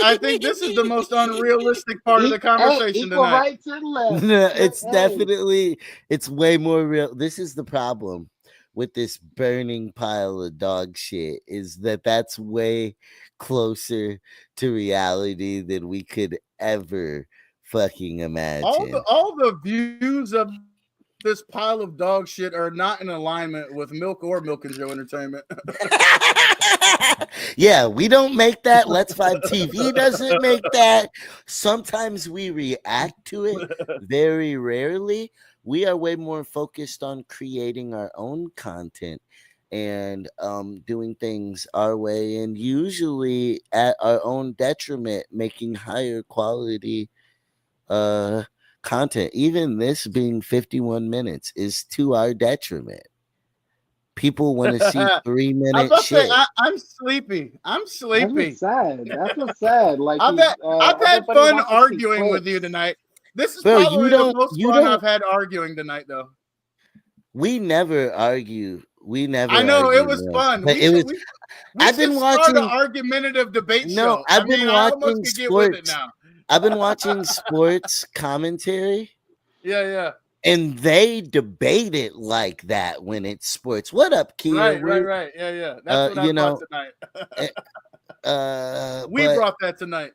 I think this is the most unrealistic part of the Hey, conversation equal tonight. right to the left. No, But it's hey, definitely it's way more real. This is the problem with this burning pile of dog shit is that that's way closer to reality than we could ever fucking imagine. All the views of this pile of dog shit are not in alignment with Milk or Milk and Joe Entertainment. Yeah, we don't make that. Let's Five TV doesn't make that. Sometimes we react to it, very rarely. We are way more focused on creating our own content and doing things our way, and usually at our own detriment, making higher quality uh content. Even this being 51 minutes is to our detriment. People want to see I'm 3-minute about to say shit. I'm sleepy. I'm that's what's sleepy. sad. That's what's sad. Like I've had everybody fun wants to see arguing with you clips. tonight. This is Bro, probably the most you fun I've don't had arguing tonight, though. we never argue. We I never know it argue, was man. fun. But it was We I've should been start an watching argumentative debate no, show. I I've been mean, I almost watching could get with it sports. now. I've been watching sports commentary Yeah. and they debate it like that when it's sports. What up, Kia? Right. Yeah. That's what I You brought know, tonight. We but brought that tonight.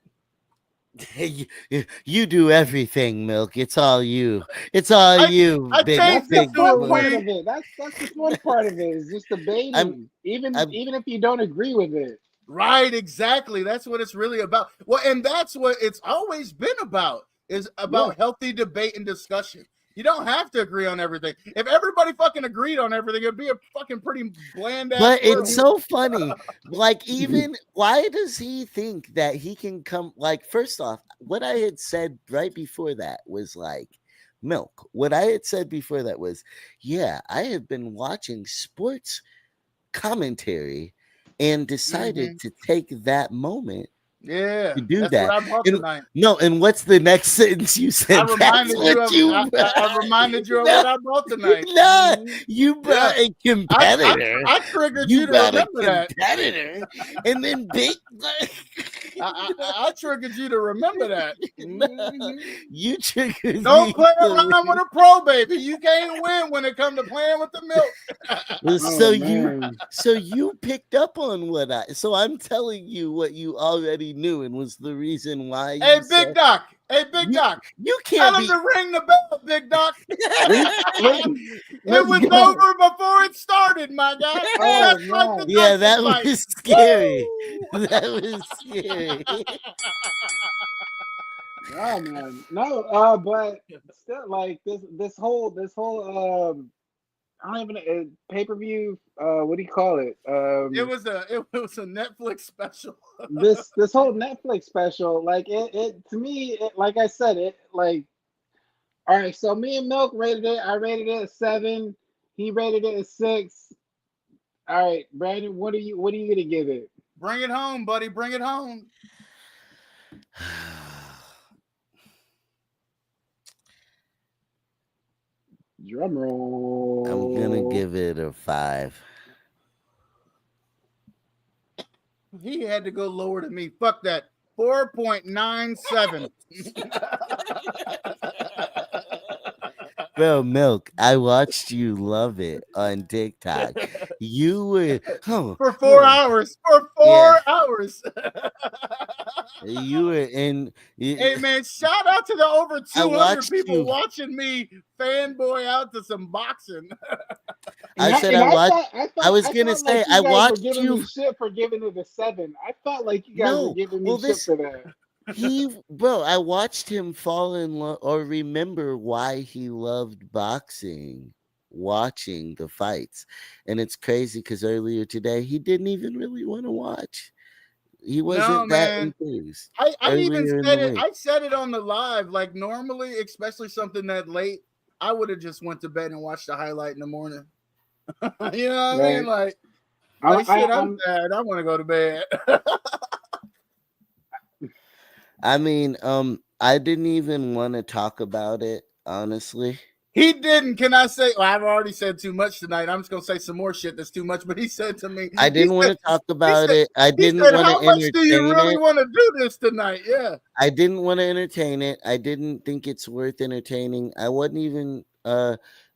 you do everything, Milk. It's all you. It's all I you, I That's changed the it big to a fun part boy. of we. it. That's the fun part of it. Is just I'm, debating, even I'm if you don't agree with it. Right, exactly. That's what it's really about. Well, and that's what it's always been about, is Yeah. about healthy debate and discussion. You don't have to agree on everything. If everybody fucking agreed on everything, it'd be a fucking pretty bland ass But it's world. so funny. Like, even why does he think that he can come? Like, first off, what I had said right before that was like, Milk. What I had said before that was, yeah, I have been watching sports commentary and decided to take that moment Yeah, to do that's what that. I brought And tonight. no, and what's the next sentence you I said? That's reminded you what of you I reminded you of no, what I brought tonight. no, you Yeah, brought a I, I competitor. I triggered You you to brought a remember that. competitor, and then big. I triggered you to remember that. No, Mhm. you triggered Don't me. play around with a pro, baby. You can't win when it comes to playing with the milk. So Oh you, man. so you picked up on what I. So I'm telling you what you already knew, and was the reason why Hey, you Big said Doc. Hey, Big you. Doc. You Tell can't him be. to ring the bell, Big Doc. It Let's was go. over before it started, my guy. Oh Just like the man. Yeah, Tyson that fight. was scary. Woo! That was scary. Oh man. No, but still like this whole I don't even pay-per-view, what do you call it? It was a Netflix special. This whole Netflix special, like it to me, like I said, it like all right, so me and Milk rated it. I rated it a 7. He rated it a 6. All right, Brandon, what are you gonna give it? Bring it home, buddy. Bring it home. Drum I'm gonna roll. give it a 5. He had to go lower than me. Fuck that. 4.97. Bro, Milk, I watched you love it on TikTok. You were for 4 hours. For yeah. 4 hours. You were in. Hey man, shout out to the over I 200 watched people you. watching me fanboy out to some boxing. I said And I watched. I was I gonna thought say like you I guys were watched giving me you. shit for giving it a 7. I felt like you guys were No, giving me well shit this for that. bro. I watched him fall in love or remember why he loved boxing. Watching the fights, and it's crazy because earlier today he didn't even really want to watch. He No, wasn't that man. enthused I even earlier in the said it. week. I said it on the live. Like normally, especially something that late, I would have just went to bed and watched the highlight in the morning. You know what I mean? Right. Like shit. I'm I'm sad. I want to go to bed. I mean, I didn't even want to talk about it, honestly. He didn't. Can I say? Well, I've already said too much tonight. I'm just gonna say some more shit that's too much. But he said to me, I he didn't want said, to talk he about said, it. I he didn't said, want to how much do you entertain really it. want to do this tonight? Yeah. I didn't want to entertain it. I didn't think it's worth entertaining. I wasn't even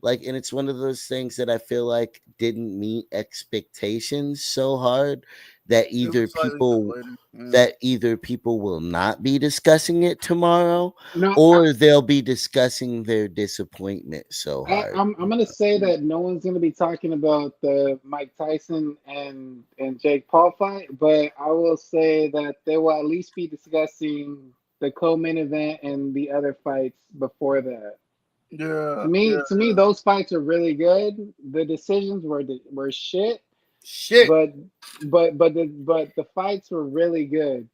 like, and it's one of those things that I feel like didn't meet expectations so hard that It was slightly deflating. Yeah. either people will not be discussing it tomorrow no. or they'll be discussing their disappointment so hard. I'm gonna say that no one's gonna be talking about the Mike Tyson and Jake Paul fight, but I will say that they will at least be discussing the co-main event and the other fights before that. Yeah. Yeah. To me, those fights are really good. The decisions were shit, Shit. but but the fights were really good.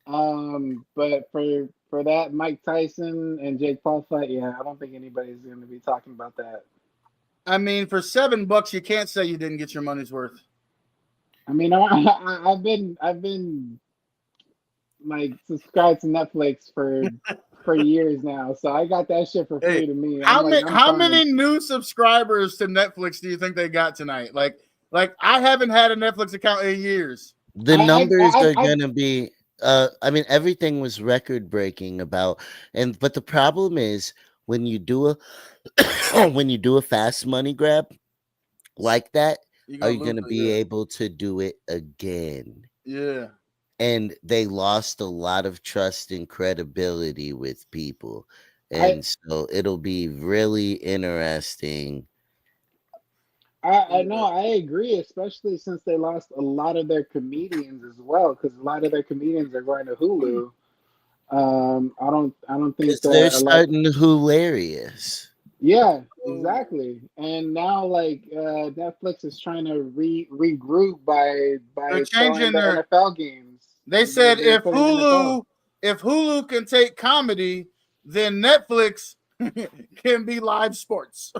But for that Mike Tyson and Jake Paul fight, yeah, I don't think anybody's going to be talking about that. I mean, for $7, you can't say you didn't get your money's worth. I mean, I've been like subscribed to Netflix for years now, so I got that shit for free Hey, to me. how many I'm how fine. many new subscribers to Netflix do you think they got tonight? Like I haven't had a Netflix account in years. The numbers are I going to be I mean everything was record breaking about, and but the problem is when you do a when you do a fast money grab like that, You're are gonna you lose going to be it. able to do it again? Yeah. And they lost a lot of trust and credibility with people, I and so it'll be really interesting. I know I agree, especially since they lost a lot of their comedians as well, because a lot of their comedians are going to Hulu. I don't think Because that they're a lot. starting hilarious. Yeah, Oh, exactly. And now like Netflix is trying to regroup they're by showing changing the their. NFL games. They They're said they're putting NFL. If Hulu can take comedy, then Netflix can be live sports.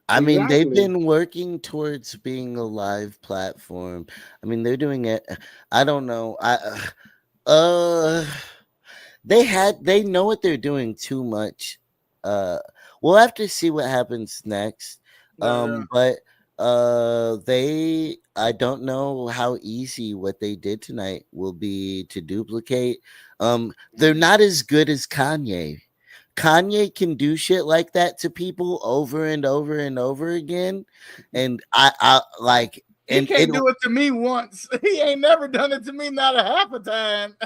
I mean, they've Exactly. been working towards being a live platform. I mean, they're doing it. I don't know. Uh they know what they're doing too much. Uh we'll have to see what happens next. Yeah. But they I don't know how easy what they did tonight will be to duplicate. They're not as good as Kanye. Kanye can do shit like that to people over and over and over again, and I like, He and can't do it to me once. He ain't never done it to me, not a half a time.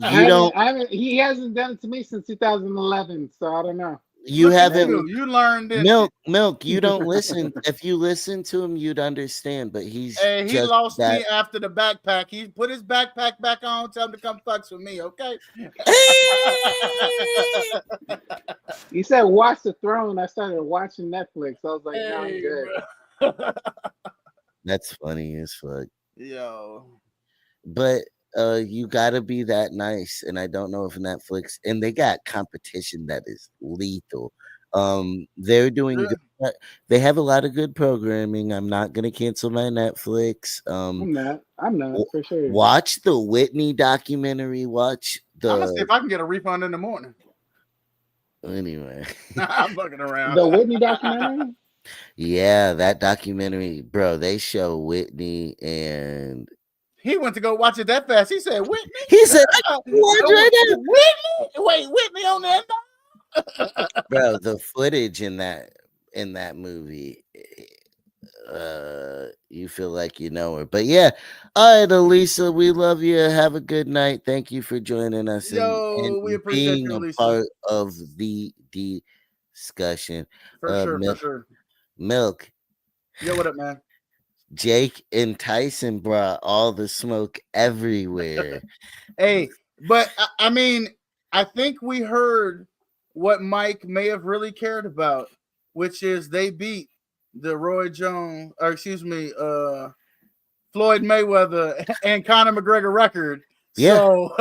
you don't I haven't he hasn't done it to me since 2011, so I don't know. you Look at haven't you. Maybe. You learned, didn't you? milk. You don't listen. If you listen to him, you'd understand. But he's Hey, he just lost that. me after the backpack. He put his backpack back on. Tell him to come fucks with me, okay? He said watch the throne. I started watching Netflix. I was like, no, I'm Hey, good. bro. That's funny as fuck. Yo. But you gotta be that nice. And I don't know if Netflix, and they got competition that is lethal. They're doing good. They have a lot of good programming. I'm not gonna cancel my Netflix. I'm not for sure. Watch the Whitney documentary. Watch I'm gonna see the if I can get a refund in the morning. anyway. I'm fucking around. The Whitney documentary? Yeah, that documentary, bro. They show Whitney, and He went to go watch it that fast. He said, Whitney? he said, "I can watch right now." Whitney? Wait, Whitney on that? Bro, the footage in that movie, you feel like you know her. But yeah, all right, Elisa, we love you. Have a good night. Thank you for joining us and Yo, we appreciate being you, a Lisa. part of the discussion. For sure, for Milk, sure. Milk, Yo, what up, man? Jake and Tyson brought all the smoke everywhere. Hey, but I mean, I think we heard what Mike may have really cared about, which is they beat the Roy Jones, or excuse me, Floyd Mayweather and Conor McGregor record. Yeah. So,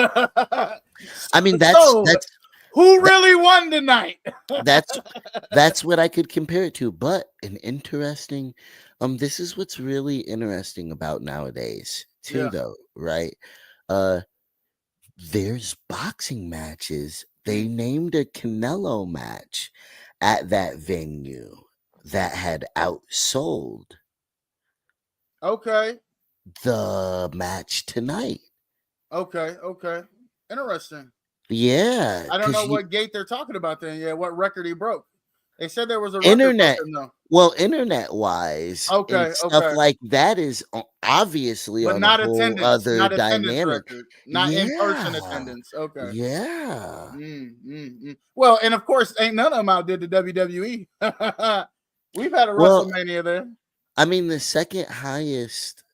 I mean, so that's who really won tonight? that's what I could compare it to. But an interesting, this is what's really interesting about nowadays too, Yeah. though, right? Uh, there's boxing matches. They named a Canelo match at that venue that had outsold Okay. the match tonight. Okay. Okay. Interesting. Yeah, I don't know because what gate they're talking about then. Yeah, what record he broke. They said there was a record internet. broken though. Well, internet wise and Okay, stuff okay. like that is obviously But on a not whole attendance, other not attendance dynamic. record, not in person Yeah, attendance. Okay. yeah. Well, and of course, ain't none of them outdid the WWE. We've had a Well, WrestleMania there. I mean, the second highest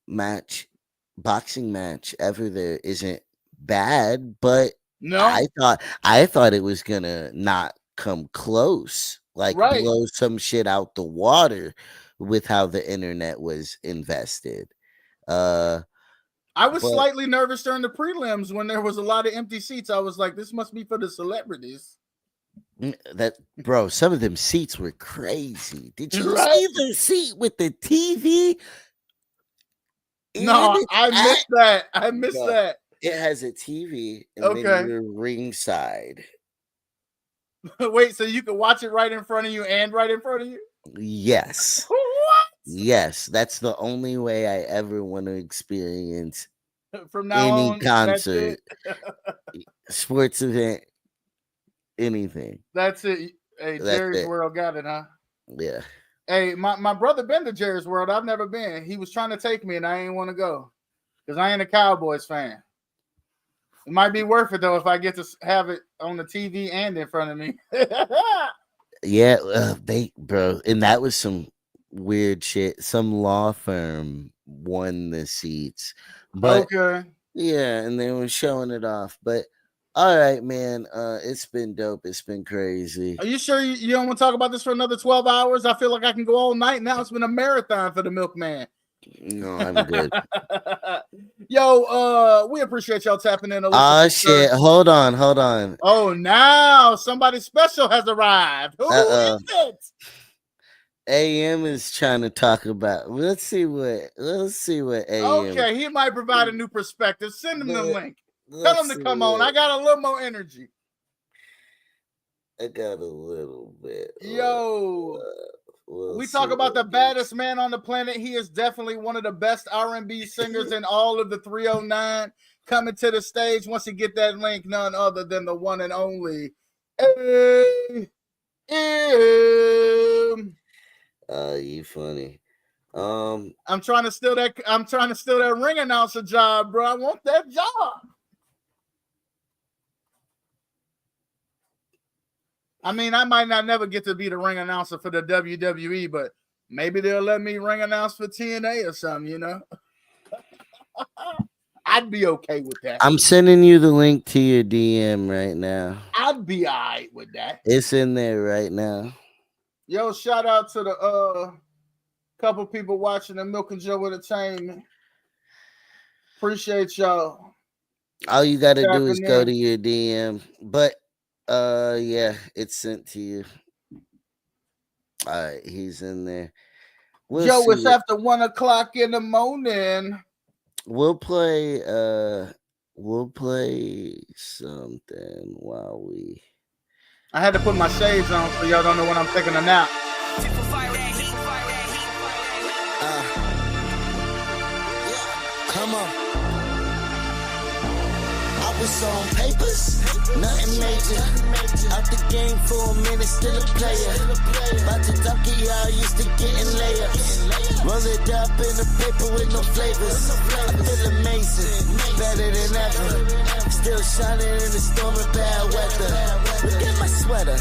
match, boxing match ever there isn't bad, but No, I thought it was gonna not come close, like right. blow some shit out the water with how the internet was invested. I was But slightly nervous during the prelims when there was a lot of empty seats. I was like, this must be for the celebrities. that, bro, some of them seats were crazy. Did you Right? see the seat with the TV? No, I missed that. I missed Bro, that. it has a TV and Okay. then you're ringside. Wait, so you can watch it right in front of you and right in front of you? Yes. What? Yes, that's the only way I ever want to experience From now any on, concert, that's it. sports event, anything. That's it. Hey, That's Jerry's it. World got it, huh? Yeah. Hey, my brother been to Jerry's World. I've never been. He was trying to take me, and I ain't want to go because I ain't a Cowboys fan. It might be worth it though if I get to have it on the TV and in front of me. Yeah, bro, and that was some weird shit. Some law firm won the seats, but Okay. yeah, and they were showing it off. But all right, man, it's been dope. It's been crazy. Are you sure you don't want to talk about this for another 12 hours? I feel like I can go all night now. It's been a marathon for the milkman. No, I'm good. Yo, we appreciate y'all tapping in. Oh shit! Hold on. Oh, now somebody special has arrived. Who is it? AM is trying to talk about. Let's see what AM. Okay, he might provide a new perspective. Send him the link. Tell him to come on. I got a little more energy. I got a little bit. Yo, we talk about the baddest man on the planet. He is definitely one of the best R&B singers in all of the 309. Coming to the stage once you get that link, none other than the one and only AM. You funny. I'm trying to steal that ring announcer job, bro. I want that job. I mean, I might not never get to be the ring announcer for the WWE, but maybe they'll let me ring announce for TNA or something, you know? I'd be okay with that. I'm sending you the link to your DM right now. I'd be all right with that. It's in there right now. Yo, shout out to the couple people watching the Milk and Joe Entertainment. Appreciate y'all. All you got to do is go to your DM. But yeah, it's sent to you. All right, he's in there. Joe, it's after 1 o'clock in the morning. We'll play something while we. I had to put my shades on so y'all don't know when I'm taking a nap. Come on. I was what's on papers? Nothing major. Out the game for a minute, still a player. About to duck it, y'all used to getting layups. Roll it up in the paper with no flavors. I feel amazing, better than ever. Still shining in the storm of bad weather. Look at my sweater.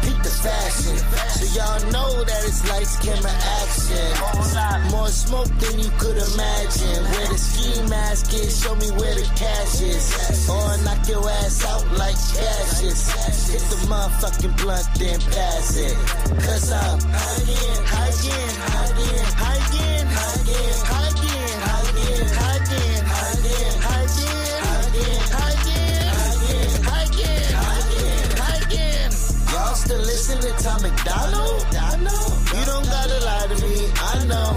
Peep the fashion, so y'all know that it's lights, camera, action. More smoke than you could imagine. Where the ski mask is, show me where the cash is. Or knock your ass out like cashes. Hit the motherfucking blunt, then pass it. Cause I'm high again, high again, high again, high again, high again, high again, high again, high again, high again, high again, high again, high again, high again, high again, high again. Y'all still listen to Tom McDonald? I know. You don't gotta lie to me. I know.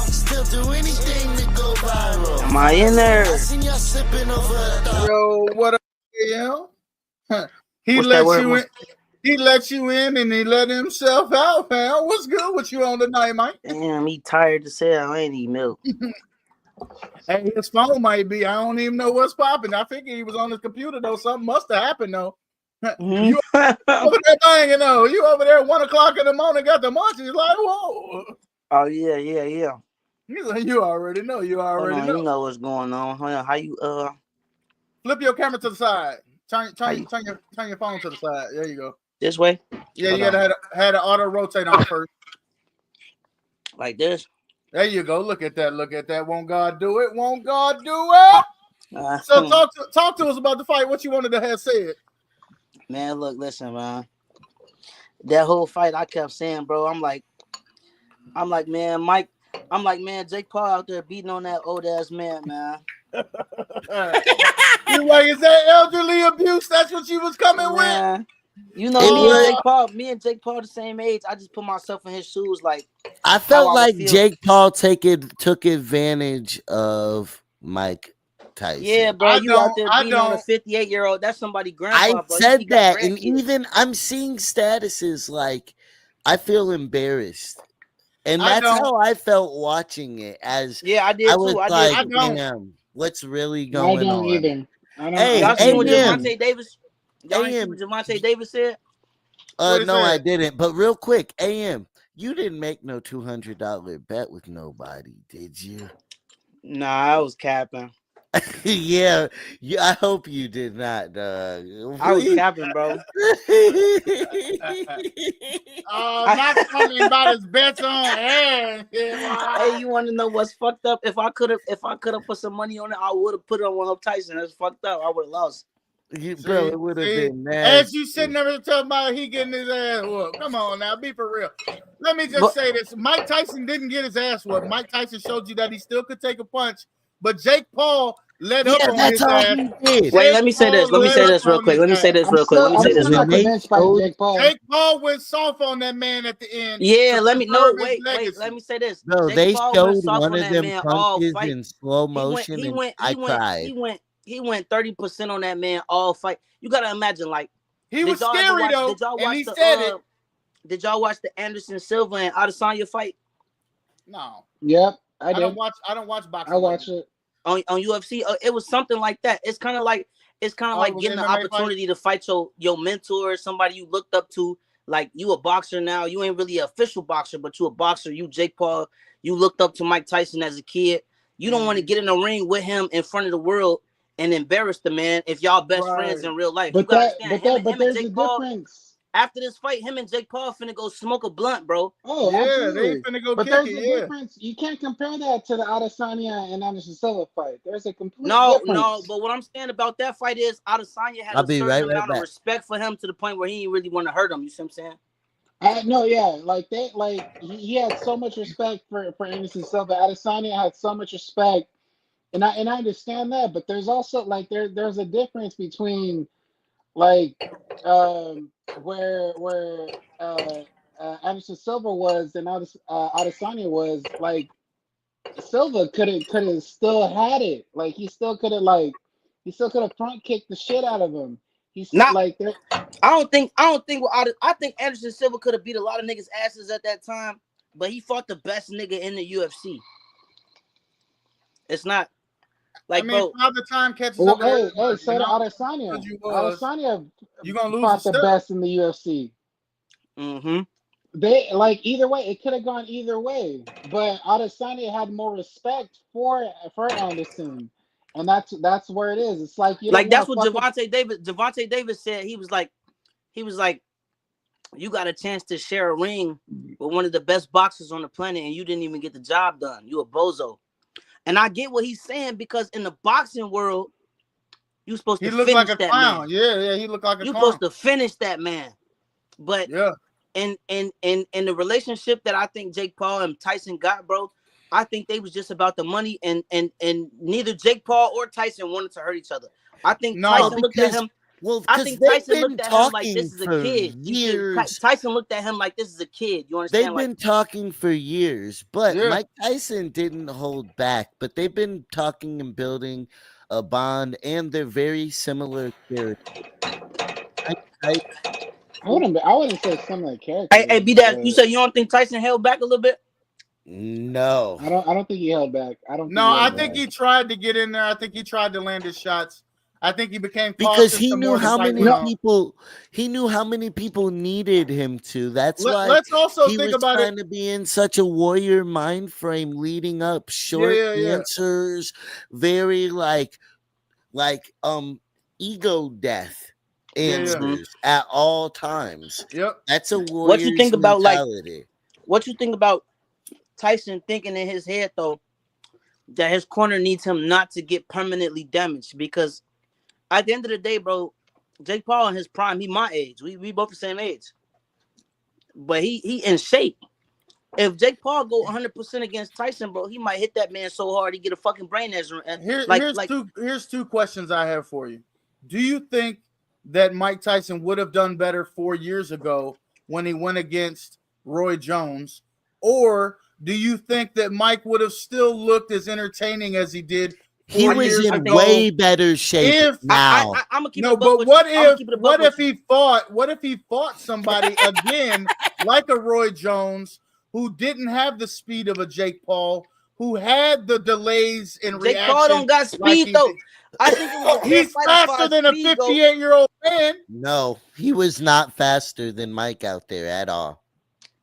Still do anything to go viral. Am I in there? I seen y'all sipping over a Yo, what up, AL? He What's that let word? you in. He let you in and he let himself out, man. What's good with you on tonight, Mike? Damn, he tired to say I ain't eat milk. Hey, his phone might be. I don't even know what's popping. I figured he was on his computer though. Something must have happened though. You over there banging though. You over there at 1 o'clock in the morning got the munchies. Like, whoa. Oh yeah. He's like, you already know. You Hold already on, know. you know what's going on. Hold on, how you Flip your camera to the side. Turn your phone to the side. There you go. this way? Yeah, Hold you gotta have the auto rotate on first. Like this? There you go. Look at that. Look at that. Won't God do it? Won't God do it? So talk to us about the fight. What you wanted to have said. Man, look, listen, man. That whole fight, I kept saying, bro. I'm like, man, Mike. I'm like, man, Jake Paul out there beating on that old ass man. You like, is that elderly abuse? That's what you was coming with? Man, you know, me and Jake Paul the same age. I just put myself in his shoes, like I felt like Jake Paul took advantage of Mike Tyson. Yeah, bro, you out there beating on a 58-year-old. That's somebody's grandpa, I bro. said that, and even I'm seeing statuses like I feel embarrassed. And that's how I felt watching it. As I did too. Like, damn, what's really going on? I don't either. Y'all seen what Javante Davis? Y'all ain't see what Javante Davis said? No, I didn't. But real quick, AM, you didn't make no $200 bet with nobody, did you? Nah, I was capping. yeah, I hope you did not, dog. I was capping, bro. Not talking about his bets on air. Hey, you want to know what's fucked up? If I could have put some money on it, I would have put it on one of Tyson. That's fucked up. I would have lost. Bro, it would have been nasty. As you sitting there talking about he getting his ass whooped. Come on now, be for real. Let me just say this: Mike Tyson didn't get his ass whooped. Mike Tyson showed you that he still could take a punch, but Jake Paul let up on his ass. Wait, let me say this. Let me say this real quick. I'm still not convinced by Jake Paul. Jake Paul went soft on that man at the end. Yeah, wait. Let me say this. Bro, Jake they Paul showed soft one on of that them man punches all fight. in slow motion, I cried. He went 30% on that man all fight. You gotta imagine, like he was scary though, and he said it. Did y'all watch the Anderson Silva and Adesanya fight? No. Yep, I don't watch boxing. I watch it on UFC. It was something like that. It's kind of like getting the opportunity to fight your mentor, somebody you looked up to. Like, you a boxer now. You ain't really an official boxer, but you a boxer. You Jake Paul. You looked up to Mike Tyson as a kid. You don't want to get in the ring with him in front of the world and embarrass the man if y'all best friends in real life. But you gotta understand, but there's a difference. After this fight, him and Jake Paul finna go smoke a blunt, bro. Oh, yeah, absolutely. they finna go but kick there's it. a difference. You can't compare that to the Adesanya and Anderson Silva fight. There's a complete difference. No. But what I'm saying about that fight is Adesanya had a certain amount of respect for him to the point where he didn't really want to hurt him. You see what I'm saying? No, yeah, he had so much respect for Anderson Silva. Adesanya had so much respect, and I understand that. But there's also there's a difference between where Anderson Silva was and Adesanya was. Like, Silva could have still had it. Like, he still could have front kicked the shit out of him. He's not like that. I think Anderson Silva could have beat a lot of niggas' asses at that time, but he fought the best nigga in the UFC. It's not Like, bro, Father Time catches Well, up with hey, everybody. so did Adesanya. You was. Adesanya You gonna lose fought the the step. best in the UFC. mm-hmm. They like either way. It could have gone either way, but Adesanya had more respect for Anderson, and that's where it is. It's like you don't Like want that's to what fuck up. Javante Davis said. He was like, you got a chance to share a ring with one of the best boxers on the planet, and you didn't even get the job done. You a bozo. And I get what he's saying because in the boxing world, you're supposed He to looked like finish a that clown. man. Yeah, he looked like a You're clown. supposed to finish that man. But yeah, in the relationship that I think Jake Paul and Tyson got, bro, I think they was just about the money, and neither Jake Paul or Tyson wanted to hurt each other. I think Tyson looked at him. Well, I because think they've Tyson been looked at him like talking this is a for kid. You think years. Tyson looked at him like this is a kid? You understand? They've been talking for years, but Yeah. Mike Tyson didn't hold back. But they've been talking and building a bond, and they're very similar characters. I wouldn't say similar Hey, characters, be that you but said you don't think Tyson held back a little bit? No, I don't think he held back. I don't. No, I held think back. he tried to get in there. I think he tried to land his shots. I think he became because cautious he the knew more the how fight many went on. people he knew how many people needed him to. That's why Let's also he think was about it. trying to be in such a warrior mind frame leading up, short Yeah. answers, very like ego death answers at all times. Yep. That's a What you warrior's think about mentality. what you think about Tyson thinking in his head though that his corner needs him not to get permanently damaged? Because at the end of the day, bro, Jake Paul in his prime, he my age. We both the same age. But he in shape. If Jake Paul go 100% against Tyson, bro, he might hit that man so hard he get a fucking brain injury. Here's two questions I have for you. Do you think that Mike Tyson would have done better 4 years ago when he went against Roy Jones, or do you think that Mike would have still looked as entertaining as he did? He was in way better shape now. I'm gonna keep no, it but what if he fought somebody again like a Roy Jones who didn't have the speed of a Jake Paul, who had the delays in reaction? Jake Paul don't got speed though. I think it was he's faster than a 58-year-old man. No, he was not faster than Mike out there at all.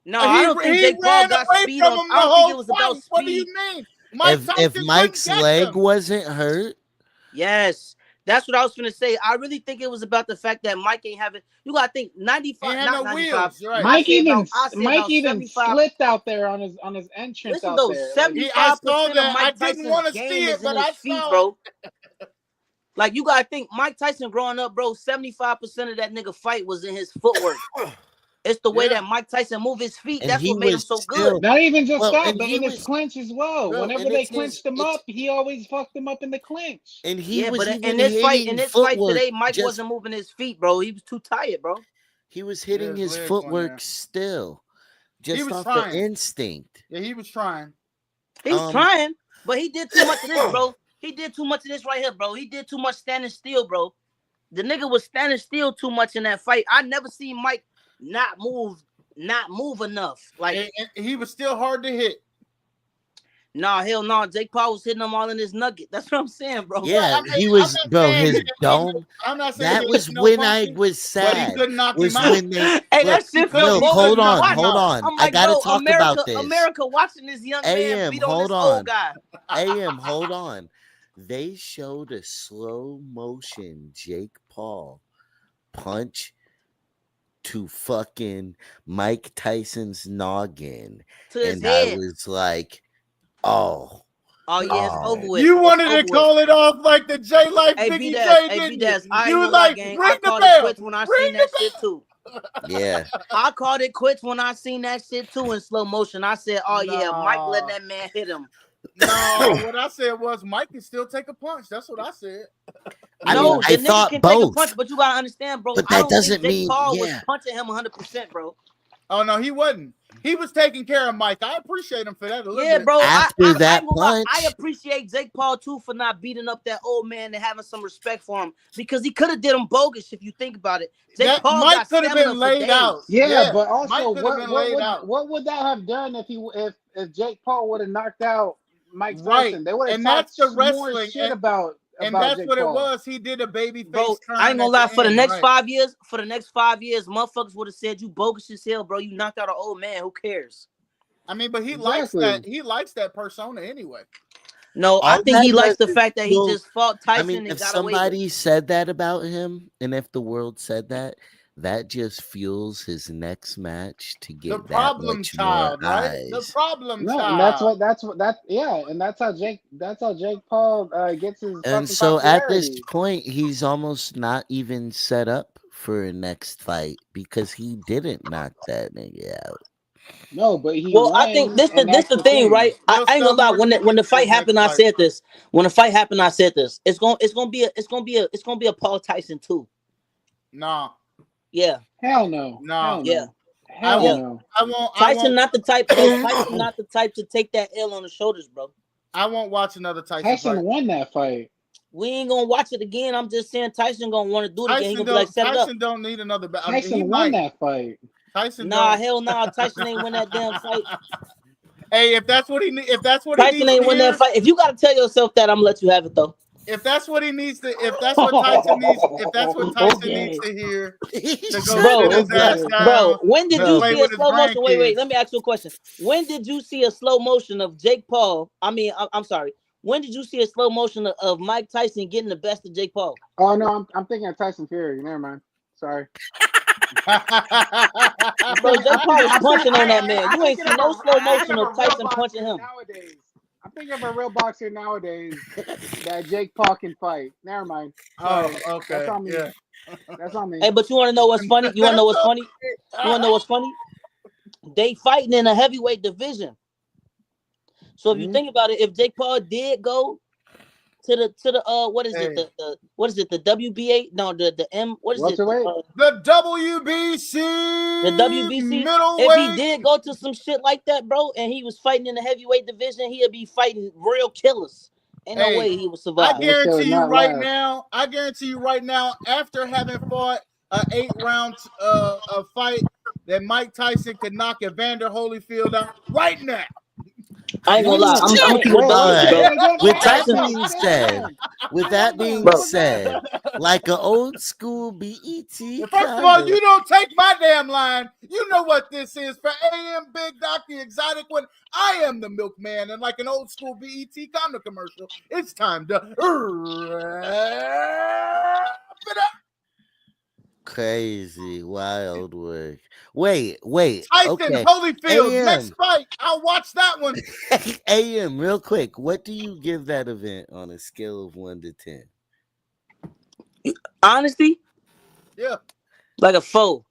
No, I don't think Jake Paul got speed on. I don't think it was about speed. What do you mean? If Mike's leg wasn't hurt, yes, that's what I was gonna say. I really think it was about the fact that Mike ain't having. You gotta think 95, not 95. Wheels, right. Mike even slipped out there on his entrance. Listen out though, there. 75% of Mike Tyson's game is in his feet, bro. Like you gotta think, Mike Tyson growing up, bro. 75% of that nigga fight was in his footwork. It's the way that Mike Tyson move his feet. And that's what made him so good. Not even just that, but in his clinch as well. Bro, whenever they clinched him up, he always fucked him up in the clinch. And he was but in this fight today, Mike wasn't moving his feet, bro. He was too tired, bro. He was hitting his footwork still, just off the instinct. Yeah, he was trying. He was trying, but he did too much of this, bro. He did too much of this right here, bro. He did too much standing still, bro. The nigga was standing still too much in that fight. I never seen Mike not move enough. Like and he was still hard to hit. Nah, hell no. Jake Paul was hitting them all in his nugget. That's what I'm saying, bro. Yeah, he was, bro. His dome. I'm not saying that was when I was sad. But he couldn't knock was him out. When they, hey, that shit felt hold on. I'm like, I gotta talk about this. America watching this young man beat on this old guy. Hold on. They showed a slow motion Jake Paul punch to fucking Mike Tyson's noggin, and head. I was like, oh yeah, it's over with. You wanted to call it off like the J Life Biggie J, didn't you? You was like, ring the bell. Quits when I seen that shit too. Yeah, I called it quits when I seen that shit too in slow motion. I said, yeah, Mike let that man hit him. No, what I said was Mike can still take a punch. That's what I said. I thought can both. Take a punch, but you gotta understand, bro. But that doesn't mean Paul was punching him 100%, bro. Oh no, he wasn't. He was taking care of Mike. I appreciate him for that a little bit. Bro. After that punch, I appreciate Jake Paul too for not beating up that old man and having some respect for him because he could have did him bogus if you think about it. Mike could have been laid out. Yeah, but also what would that have done if Jake Paul would have knocked out Mike Right. Tyson. They would have And talked that's the more wrestling. shit about And that's Jake what it Paul. was. He did a baby face Bro, turn. I ain't gonna lie. at For the end, next right. 5 years, motherfuckers would have said you bogus as hell, bro. You knocked out an old man. Who cares? I mean, but he likes Exactly. that. He likes that persona anyway. No, I All think he that likes the does is fact that he feel- just fought Tyson I mean, and if got away with it. somebody said that about him, and if the world said that, that just fuels his next match to The get that problem much child, more right? The eyes. problem No, child. and that's what yeah, and that's how Jake Paul gets his And fucking so at this popularity. point, he's almost not even set up for a next fight because he didn't knock that nigga out. No, but he Well, I won, think this and this that's the thing, right? I He'll ain't sell gonna lie. more When the tickets fight his next happened, I fight. said this. When the fight happened, I said this. It's gonna be a Paul Tyson too. Nah, Yeah, Hell no. nah. Hell yeah. no. Hell won't- no. I Tyson won't. not the type, bro. Tyson not the type to take that L on the shoulders, bro. I won't watch another Tyson Tyson fight. won that fight. We ain't gonna watch it again. I'm just saying Tyson gonna want to do it again. He gonna be like, set it up. Tyson don't need another. I mean, he Tyson won might. that fight. Tyson Nah, don't. hell nah. Tyson ain't win that damn fight. Hey, if that's what he needs, if that's what Tyson he needs ain't to win hear, that fight. If you gotta tell yourself that, I'm gonna let you have it though. if that's what he needs to, if that's what Tyson needs, if that's what Tyson Okay. needs to hear to go Bro, sit his ass down, Bro, when did to you play see a with his slow motion? Wait, grandkids. let me ask you a question. When did you see a slow motion of Jake Paul? I'm sorry. When did you see a slow motion of Mike Tyson getting the best of Jake Paul? Oh no, I'm thinking of Tyson Fury. Never mind. Sorry. Bro, Jake Paul was punching on that man. You ain't seen no slow motion of Tyson punching him. Nowadays, I'm thinking of a real boxer nowadays that Jake Paul can fight. Never mind. Sorry. Oh, okay. That's on me. Yeah. That's on me. Hey, but you want to know what's funny? You want to know what's funny? You want to know what's funny? They fighting in a heavyweight division. So if you think about it, if Jake Paul did go to the what is it, the what is it, the WBA? No, the M, what is Welterweight? it? The WBC. The WBC. Middleweight. If he did go to some shit like that, bro, and he was fighting in the heavyweight division, he'd be fighting real killers. Ain't no way he would survive. I guarantee you not right last. now. I guarantee you right now. After having fought an 8-round fight, that Mike Tyson could knock Evander Holyfield out right now. I ain't gonna lie. I'm gonna keep it All buck with you, bro. right. With that Tyson, being said, like an old school BET. First of all, you don't take my damn line. You know what this is for AM Big Doc, the exotic one. I am the milkman, and like an old school BET comic commercial, it's time to wrap it up. Crazy, wild work. Wait. Tyson Okay. Holyfield, AM. next fight. I'll watch that one. AM, real quick. What do you give that event on a scale of 1 to 10? Honesty, Yeah, like a 4,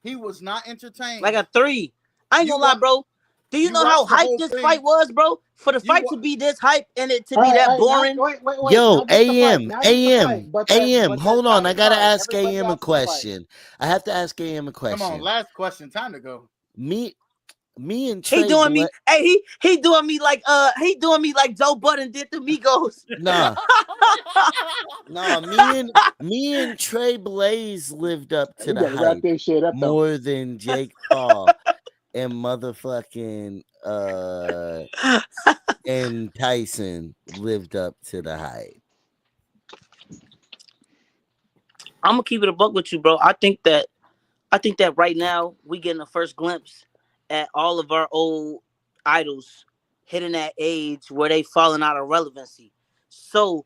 he was not entertained. like a 3. I ain't gonna lie, bro. Do you know how hype this fight was, bro? For the fight to be this hype and it to be that boring. Wait. Yo, AM. But Hold on. I gotta ask Everybody AM a else can fight. question. I have to ask AM a question. Come on, last question. Time to go. Me and Trey He doing me. Hey, he doing me like Joe Budden did to Migos. Nah, me and Trey Blaze lived up to You the gotta wrap hype this shit up though. more than Jake Paul and motherfucking and Tyson lived up to the hype. I'm gonna keep it a buck with you, bro. I think that right now we getting the first glimpse at all of our old idols hitting that age where they falling out of relevancy. So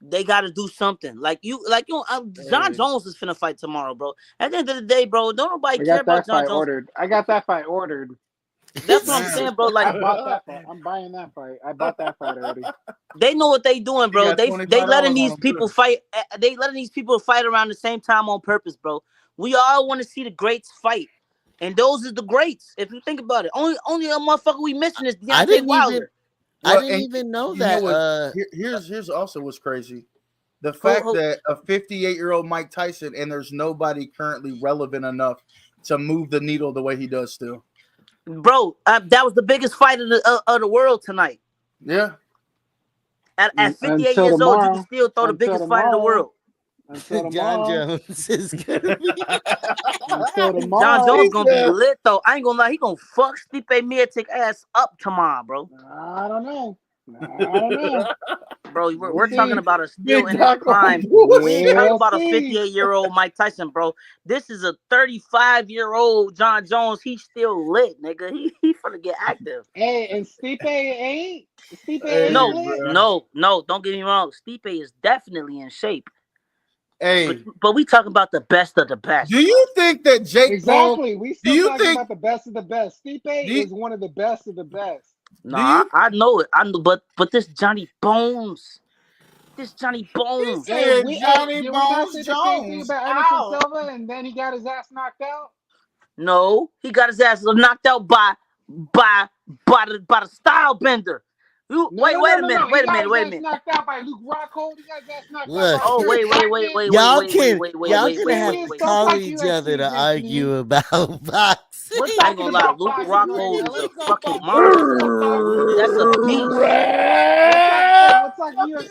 they got to do something. John Jones is finna fight tomorrow, bro. At the end of the day, bro, don't nobody care about John Jones. I got that fight ordered. That's what I'm saying, bro. Like, I bought that fight. I'm buying that fight. I bought that fight already. they know what they doing, bro. They letting these people fight. They letting these people fight around the same time on purpose, bro. We all want to see the greats fight, and those are the greats. If you think about it, only a motherfucker we missing is Deontay Wilder. I didn't even know that. Here's also what's crazy. The fact that a 58-year-old Mike Tyson and there's nobody currently relevant enough to move the needle the way he does still. Bro, that was the biggest fight of the world tonight. Yeah. At 58 years old, you can still throw the biggest fight of the world. Until John tomorrow. Jones is gonna be. Until John tomorrow. Jones gonna be said- lit though. I ain't gonna lie, he gonna fuck Stipe Miocic ass up tomorrow, bro. I don't know. I don't know. Bro, We'll we're talking see. about a still Big in his Doc on prime. bullshit. We ain't talking We'll about a see. 58-year-old Mike Tyson, bro. This is a 35-year-old John Jones. He's still lit, nigga. He finna get active. Hey, and Stipe ain't. Stipe Hey, ain't No, lit. bro. no, don't get me wrong. Stipe is definitely in shape. Hey, But we talking about the best of the best. do you think that Jake Paul? Exactly. We Do still you talking think? about the best of the best. Stipe Do you, is one of the best of the best. No, do you? I know it. I know, but this Johnny Bones. This Johnny He Bones. said Johnny Did we not Bones say the same thing Jones. about Anderson Ow. Silva and then he got his ass knocked out? No, he got his ass knocked out by the style bender. No. Wait a minute. He got his ass knocked out by Luke Rockhold. He got his ass knocked out Look, by Oh, Chris Weidman. y'all gonna have Stipe to is top call five each UFC, other to Big argue T. about boxing. We're I ain't talking gonna lie. about Luke boxing right Rockhold now. is a Let's talk fucking about boxing. monster. That's a beast. We're talking UFC.